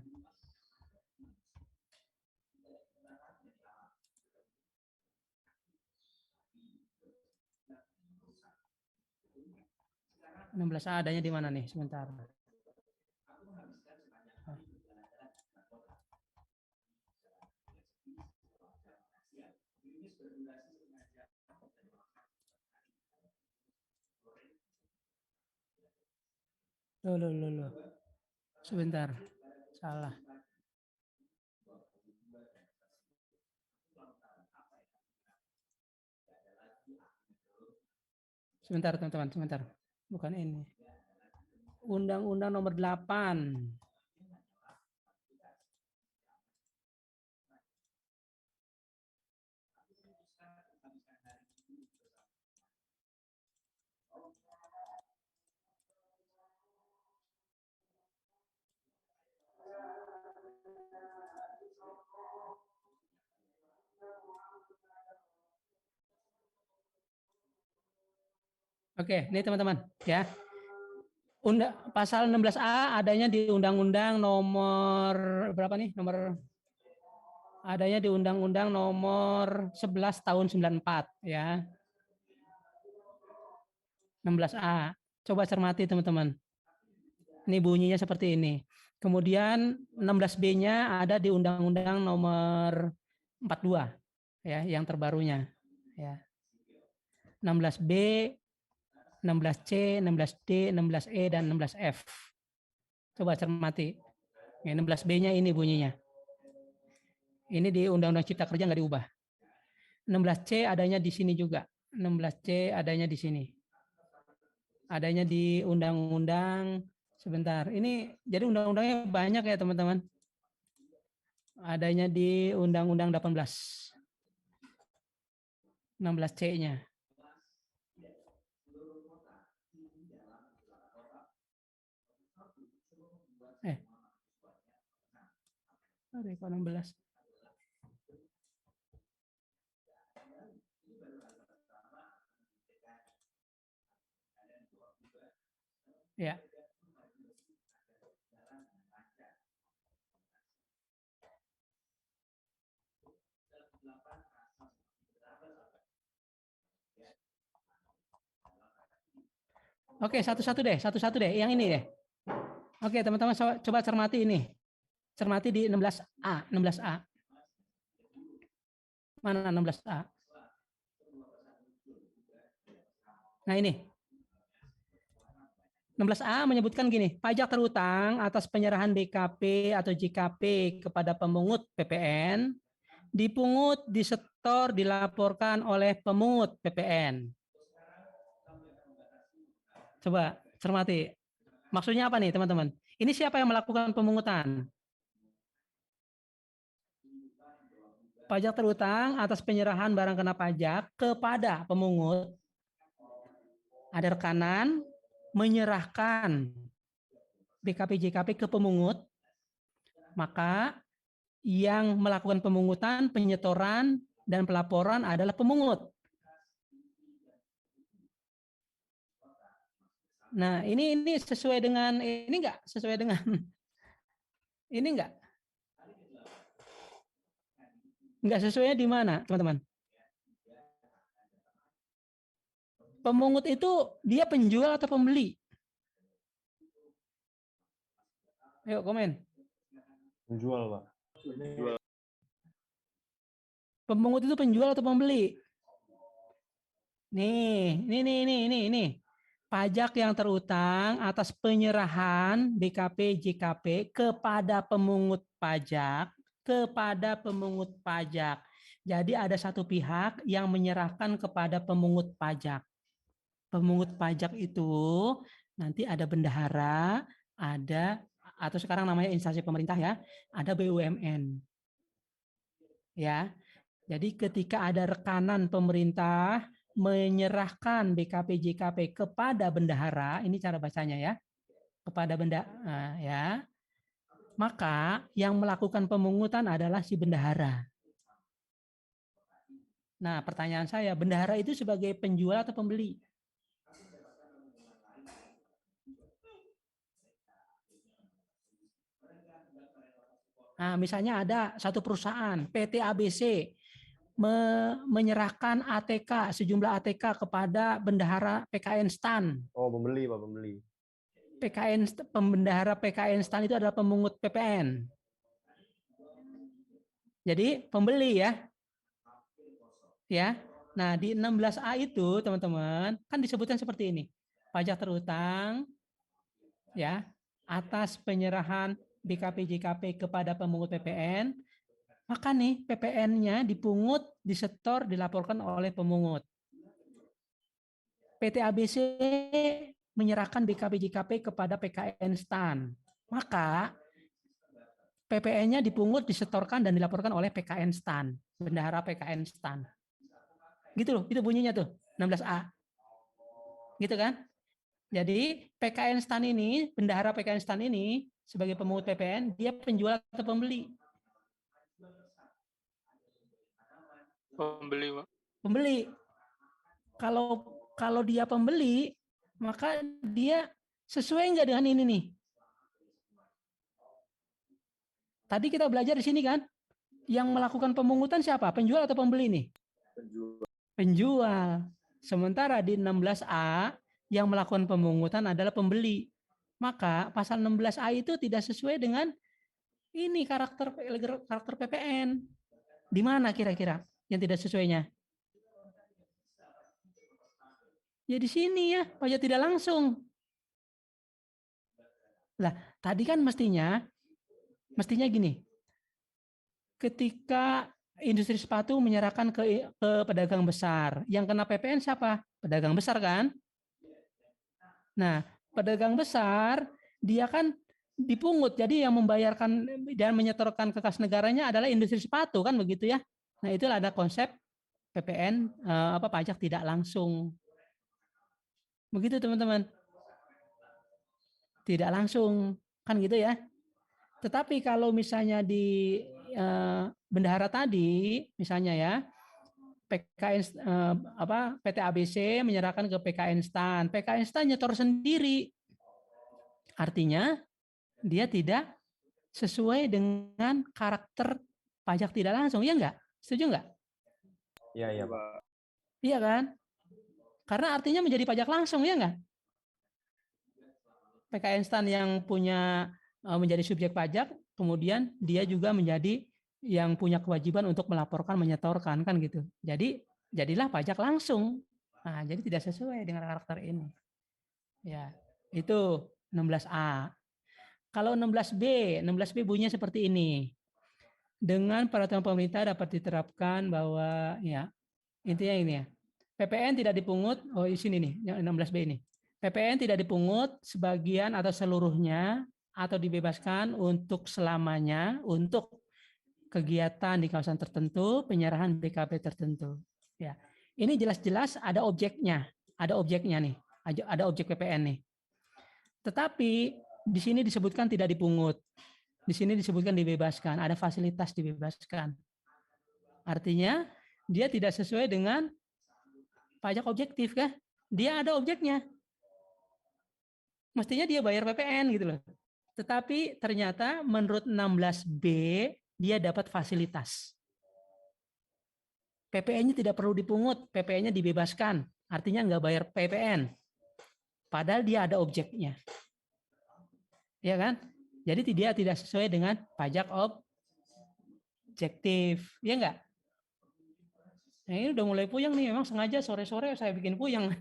(16A) adanya di mana nih? Sebentar. Loh. Sebentar. Salah. Sebentar teman-teman, sebentar. Bukan ini. Undang-Undang nomor 8. Oke, ini teman-teman ya. Pasal 16A adanya di Undang-Undang nomor berapa nih? Adanya di Undang-Undang nomor 11 tahun 94 ya. 16A. Coba cermati teman-teman. Ini bunyinya seperti ini. Kemudian 16B-nya ada di Undang-Undang nomor 42 ya, yang terbarunya ya. 16B, 16C, 16D, 16E, dan 16F. Coba cermati. 16B-nya ini bunyinya. Ini di Undang-Undang Cipta Kerja nggak diubah. 16C adanya di sini juga. 16C adanya di sini. Adanya di Undang-Undang, sebentar. Ini jadi undang-undangnya banyak ya teman-teman. Adanya di Undang-Undang 18. 16C-nya. Ada kok 16. Ya. Oke, satu-satu deh, yang ini deh. Oke, teman-teman coba cermati ini. Cermati di 16A. Mana 16A? Nah, ini. 16A menyebutkan gini, pajak terutang atas penyerahan BKP atau JKP kepada pemungut PPN dipungut, disetor, dilaporkan oleh pemungut PPN. Coba cermati. Maksudnya apa nih, teman-teman? Ini siapa yang melakukan pemungutan? pajak terutang atas penyerahan barang kena pajak kepada pemungut. Ada rekanan menyerahkan BKP/JKP ke pemungut, maka yang melakukan pemungutan, penyetoran, dan pelaporan adalah pemungut. Nah, ini sesuai dengan ini enggak? Sesuai dengan ini enggak? Enggak sesuainya di mana, teman-teman? Pemungut itu dia penjual atau pembeli? Ayo komen. Penjual, Pak. Pemungut itu penjual atau pembeli? Nih. Pajak yang terutang atas penyerahan BKP/JKP kepada pemungut pajak, Jadi ada satu pihak yang menyerahkan kepada pemungut pajak. Pemungut pajak itu nanti ada bendahara, ada atau sekarang namanya instansi pemerintah ya, ada BUMN. Ya. Jadi ketika ada rekanan pemerintah menyerahkan BKP/JKP kepada bendahara, ini cara bacanya ya, kepada ya, maka yang melakukan pemungutan adalah si bendahara. Nah, pertanyaan saya, bendahara itu sebagai penjual atau pembeli? Nah, misalnya ada satu perusahaan, PT ABC, menyerahkan ATK, sejumlah ATK kepada bendahara PKN STAN. Oh, pembeli, Pak, pembeli. Pembendahara PKN STAN itu adalah pemungut PPN. Jadi pembeli ya. Ya. Nah, di 16A itu, teman-teman, kan disebutkan seperti ini. Pajak terutang ya, atas penyerahan BKP/JKP kepada pemungut PPN, maka nih PPN-nya dipungut, disetor, dilaporkan oleh pemungut. PT ABC menyerahkan BKP/JKP kepada PKN STAN, maka PPN-nya dipungut, disetorkan, dan dilaporkan oleh PKN STAN, bendahara PKN STAN. Gitu loh, itu bunyinya tuh, 16A. Gitu kan? Jadi PKN STAN ini, bendahara PKN STAN ini, sebagai pemungut PPN, dia penjual atau pembeli? Pembeli, Pak. Pembeli. Kalau dia pembeli, maka dia sesuai nggak dengan ini nih? Tadi kita belajar di sini kan, yang melakukan pemungutan siapa? Penjual atau pembeli nih? Penjual. Sementara di 16A yang melakukan pemungutan adalah pembeli. Maka pasal 16A itu tidak sesuai dengan ini karakter PPN. Di mana kira-kira yang tidak sesuainya? Ya di sini ya, pajak tidak langsung. Lah, tadi kan mestinya gini. Ketika industri sepatu menyerahkan ke pedagang besar, yang kena PPN siapa? Pedagang besar kan? Nah, pedagang besar dia kan dipungut. Jadi yang membayarkan dan menyetorkan ke kas negaranya adalah industri sepatu kan begitu ya. Nah, itulah ada konsep PPN pajak tidak langsung. Begitu teman-teman. Tidak langsung kan gitu ya. Tetapi kalau misalnya di bendahara tadi misalnya ya, PKN PT ABC menyerahkan ke PKN STAN. PKN STAN nyetor sendiri. Artinya dia tidak sesuai dengan karakter pajak tidak langsung, ya enggak? Setuju enggak? Iya, Pak. Iya kan? Karena artinya menjadi pajak langsung, ya enggak? PKN STAN yang punya menjadi subjek pajak, kemudian dia juga menjadi yang punya kewajiban untuk melaporkan, menyetorkan, kan gitu. Jadi jadilah pajak langsung. Nah, jadi tidak sesuai dengan karakter ini. Ya, itu 16A. Kalau 16B bunyinya seperti ini. Dengan peraturan pemerintah dapat diterapkan bahwa ya intinya ini ya. PPN tidak dipungut, di sini nih, 16B ini. PPN tidak dipungut sebagian atau seluruhnya atau dibebaskan untuk selamanya untuk kegiatan di kawasan tertentu, penyerahan BKP tertentu. Ya, ini jelas-jelas ada objeknya nih, ada objek PPN nih. Tetapi di sini disebutkan tidak dipungut, di sini disebutkan dibebaskan, ada fasilitas dibebaskan. Artinya dia tidak sesuai dengan pajak objektif kan? Dia ada objeknya. Mestinya dia bayar PPN gitu loh. Tetapi ternyata menurut 16B dia dapat fasilitas. PPN-nya tidak perlu dipungut, PPN-nya dibebaskan. Artinya nggak bayar PPN. Padahal dia ada objeknya. Ya kan? Jadi dia tidak sesuai dengan pajak objektif. Ya enggak? Nah, ini udah mulai puyeng nih, memang sengaja sore-sore saya bikin puyeng.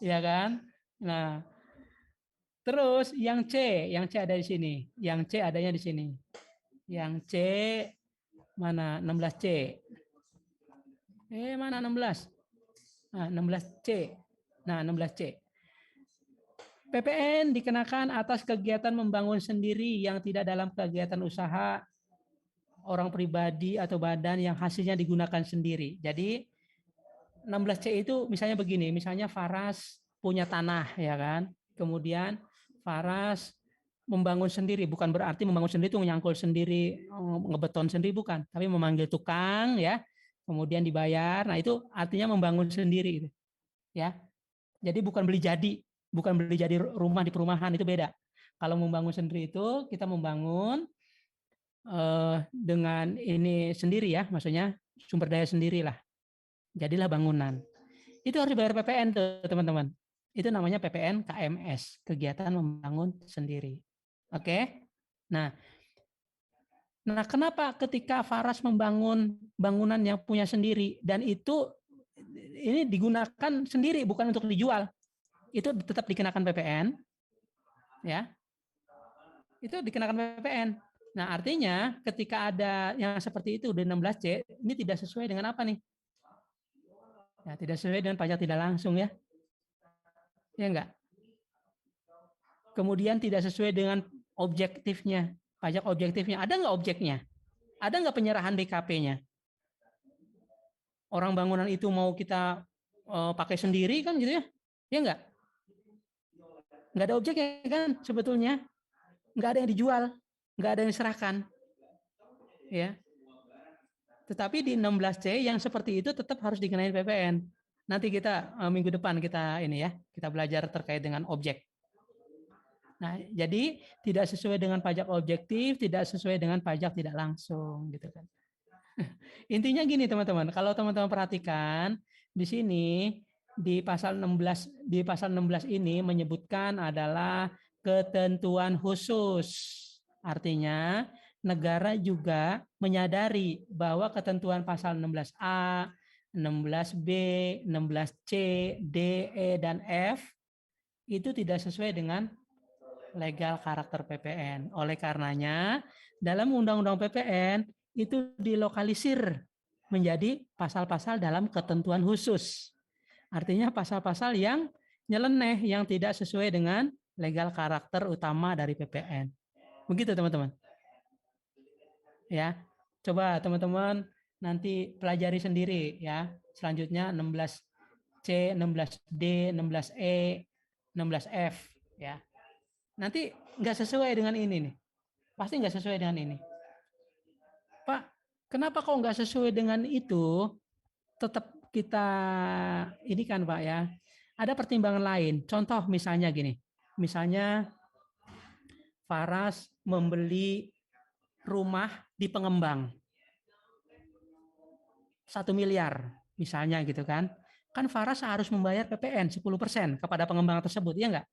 Ya kan? Nah, terus yang C ada di sini. Yang C adanya di sini. Yang C mana? 16C. Mana 16? Nah, 16C. Nah, 16C. PPN dikenakan atas kegiatan membangun sendiri yang tidak dalam kegiatan usaha orang pribadi atau badan yang hasilnya digunakan sendiri. Jadi 16C itu misalnya begini, misalnya Faras punya tanah ya kan. Kemudian Faras membangun sendiri, bukan berarti membangun sendiri itu menyangkul sendiri, ngebeton sendiri bukan, tapi memanggil tukang ya, kemudian dibayar. Nah, itu artinya membangun sendiri ya. Jadi bukan beli jadi rumah di perumahan, itu beda. Kalau membangun sendiri itu kita membangun dengan ini sendiri ya, maksudnya sumber daya sendiri lah. Jadilah bangunan. Itu harus bayar PPN tuh teman-teman. Itu namanya PPN KMS, kegiatan membangun sendiri. Oke? Nah, kenapa ketika Faras membangun bangunan yang punya sendiri dan itu ini digunakan sendiri bukan untuk dijual, itu tetap dikenakan PPN, ya? Itu dikenakan PPN. Nah, artinya ketika ada yang seperti itu di 16C, ini tidak sesuai dengan apa nih? Ya, tidak sesuai dengan pajak tidak langsung ya. Ya enggak? Kemudian tidak sesuai dengan objektifnya, pajak objektifnya. Ada enggak objeknya? Ada enggak penyerahan BKP-nya? Orang bangunan itu mau kita pakai sendiri kan gitu ya? Ya enggak? Enggak ada objeknya kan sebetulnya. Enggak ada yang dijual, enggak ada yang diserahkan. Ya. Tetapi di 16C yang seperti itu tetap harus dikenain PPN. Nanti kita minggu depan kita ini ya, kita belajar terkait dengan objek. Nah, jadi tidak sesuai dengan pajak objektif, tidak sesuai dengan pajak tidak langsung gitu kan. Intinya gini teman-teman, kalau teman-teman perhatikan di sini di pasal 16 ini menyebutkan adalah ketentuan khusus. Artinya negara juga menyadari bahwa ketentuan pasal 16A, 16B, 16C, D, E, dan F itu tidak sesuai dengan legal karakter PPN. Oleh karenanya, dalam Undang-Undang PPN itu dilokalisir menjadi pasal-pasal dalam ketentuan khusus. Artinya pasal-pasal yang nyeleneh, yang tidak sesuai dengan legal karakter utama dari PPN. Begitu teman-teman. Ya, coba teman-teman nanti pelajari sendiri ya. Selanjutnya 16C, 16D, 16E, 16F ya. Nanti nggak sesuai dengan ini nih. Pasti nggak sesuai dengan ini. Pak, kenapa kok nggak sesuai dengan itu? Tetap kita ini kan Pak ya. Ada pertimbangan lain. Contoh misalnya gini. Misalnya Faras membeli rumah di Pengembang 1 miliar misalnya gitu kan. Kan Faras harus membayar PPN 10% kepada pengembang tersebut, ya enggak?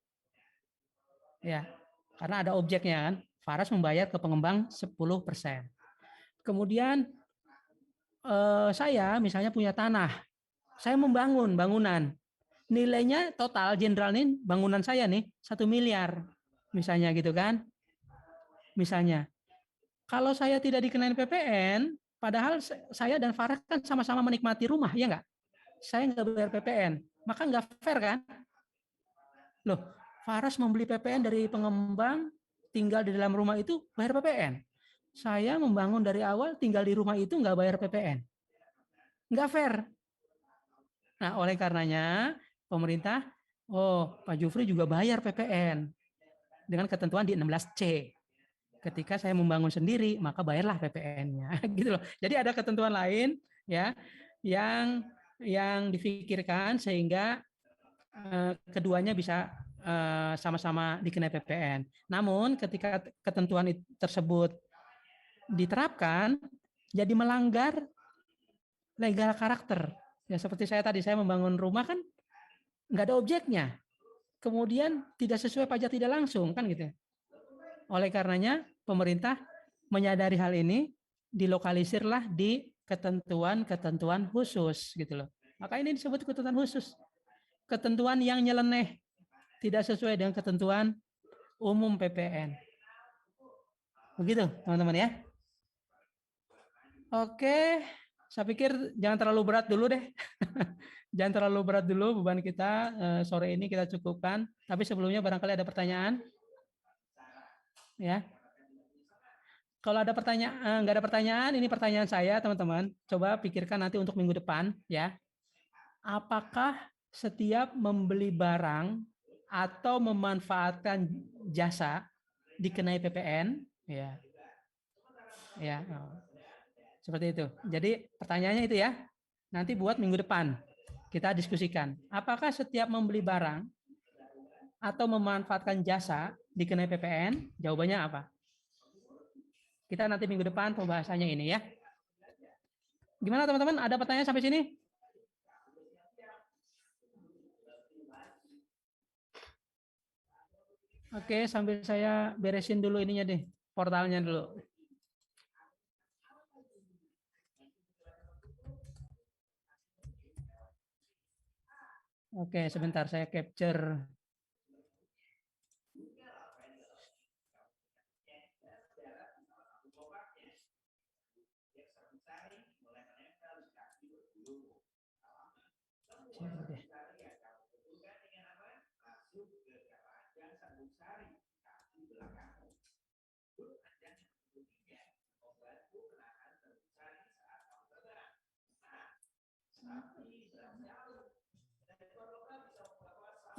Ya, karena ada objeknya kan. Faras membayar ke pengembang 10%. Kemudian saya misalnya punya tanah. Saya membangun bangunan. Nilainya total general nih bangunan saya nih 1 miliar. Misalnya gitu kan. Misalnya. Kalau saya tidak dikenain PPN, padahal saya dan Farah kan sama-sama menikmati rumah, ya enggak? Saya nggak bayar PPN, maka nggak fair kan? Loh, Faras membeli PPN dari pengembang, tinggal di dalam rumah itu bayar PPN. saya membangun dari awal tinggal di rumah itu nggak bayar PPN. Nggak fair. Nah, oleh karenanya pemerintah, Pak Jufri juga bayar PPN dengan ketentuan di 16C. Ketika saya membangun sendiri, maka bayarlah PPN-nya. Gitu loh. Jadi ada ketentuan lain ya yang difikirkan sehingga keduanya bisa sama-sama dikenai PPN. Namun ketika ketentuan tersebut diterapkan, jadi melanggar legal karakter. Ya seperti saya tadi, saya membangun rumah kan nggak ada objeknya. Kemudian tidak sesuai pajak tidak langsung kan gitu. Oleh karenanya pemerintah menyadari hal ini, dilokalisirlah di ketentuan-ketentuan khusus gitu loh. Maka ini disebut ketentuan khusus. Ketentuan yang nyeleneh, tidak sesuai dengan ketentuan umum PPN. Begitu teman-teman ya. Oke, saya pikir jangan terlalu berat dulu deh. Jangan terlalu berat dulu beban kita sore ini kita cukupkan. Tapi sebelumnya barangkali ada pertanyaan. Ya. Kalau ada pertanyaan, nggak ada pertanyaan, ini pertanyaan saya teman-teman. Coba pikirkan nanti untuk minggu depan ya. Apakah setiap membeli barang atau memanfaatkan jasa dikenai PPN? Ya. Ya. Seperti itu. Jadi pertanyaannya itu ya. Nanti buat minggu depan kita diskusikan. Apakah setiap membeli barang atau memanfaatkan jasa dikenai PPN? Jawabannya apa? Kita nanti minggu depan pembahasannya ini ya. Gimana teman-teman? Ada pertanyaan sampai sini? Oke, sambil saya beresin dulu ininya deh, portalnya dulu. Oke, sebentar saya capture.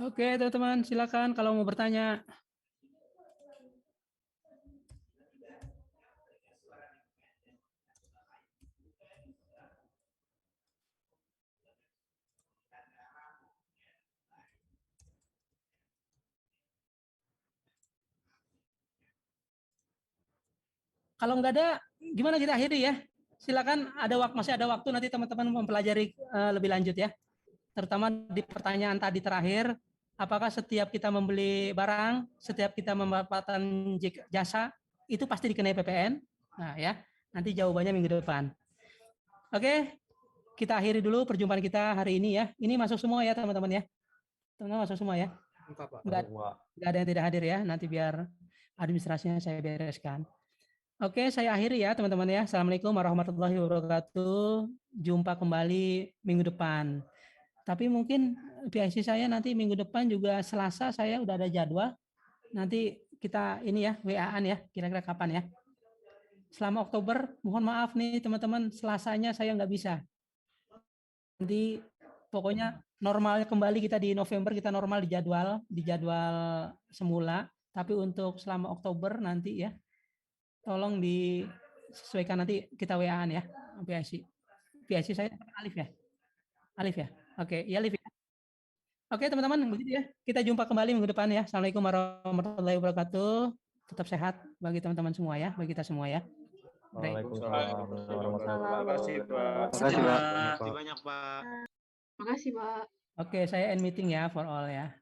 Oke, teman-teman, silakan kalau mau bertanya. Kalau nggak ada, gimana kita akhiri ya? Silakan, masih ada waktu nanti teman-teman mempelajari lebih lanjut ya. Terutama di pertanyaan tadi terakhir, apakah setiap kita membeli barang, setiap kita memanfaatkan jasa, itu pasti dikenai PPN? Nah ya, nanti jawabannya minggu depan. Oke, kita akhiri dulu perjumpaan kita hari ini ya. Ini masuk semua ya teman-teman ya. Teman-teman masuk semua ya. Enggak ada yang tidak hadir ya, nanti biar administrasinya saya bereskan. Oke, saya akhiri ya teman-teman ya. Assalamualaikum warahmatullahi wabarakatuh. Jumpa kembali minggu depan. Tapi mungkin PIC saya nanti minggu depan juga Selasa saya udah ada jadwal. Nanti kita ini ya, WA-an ya, kira-kira kapan ya. Selama Oktober, mohon maaf nih teman-teman, Selasanya saya nggak bisa. Nanti pokoknya normalnya kembali kita di November, kita normal di jadwal semula. Tapi untuk selama Oktober nanti ya, tolong disesuaikan nanti kita WA-an ya, PIC. PIC saya Alif ya? Alif ya? Oke, ya Alif ya. Oke teman-teman, begitu ya. Kita jumpa kembali minggu depan ya. Assalamualaikum warahmatullahi wabarakatuh. Tetap sehat bagi teman-teman semua ya, bagi kita semua ya. Waalaikumsalam warahmatullahi Terima kasih, Pak. Terima kasih banyak, Pak. Makasih, Pak. Oke, saya end meeting ya for all ya.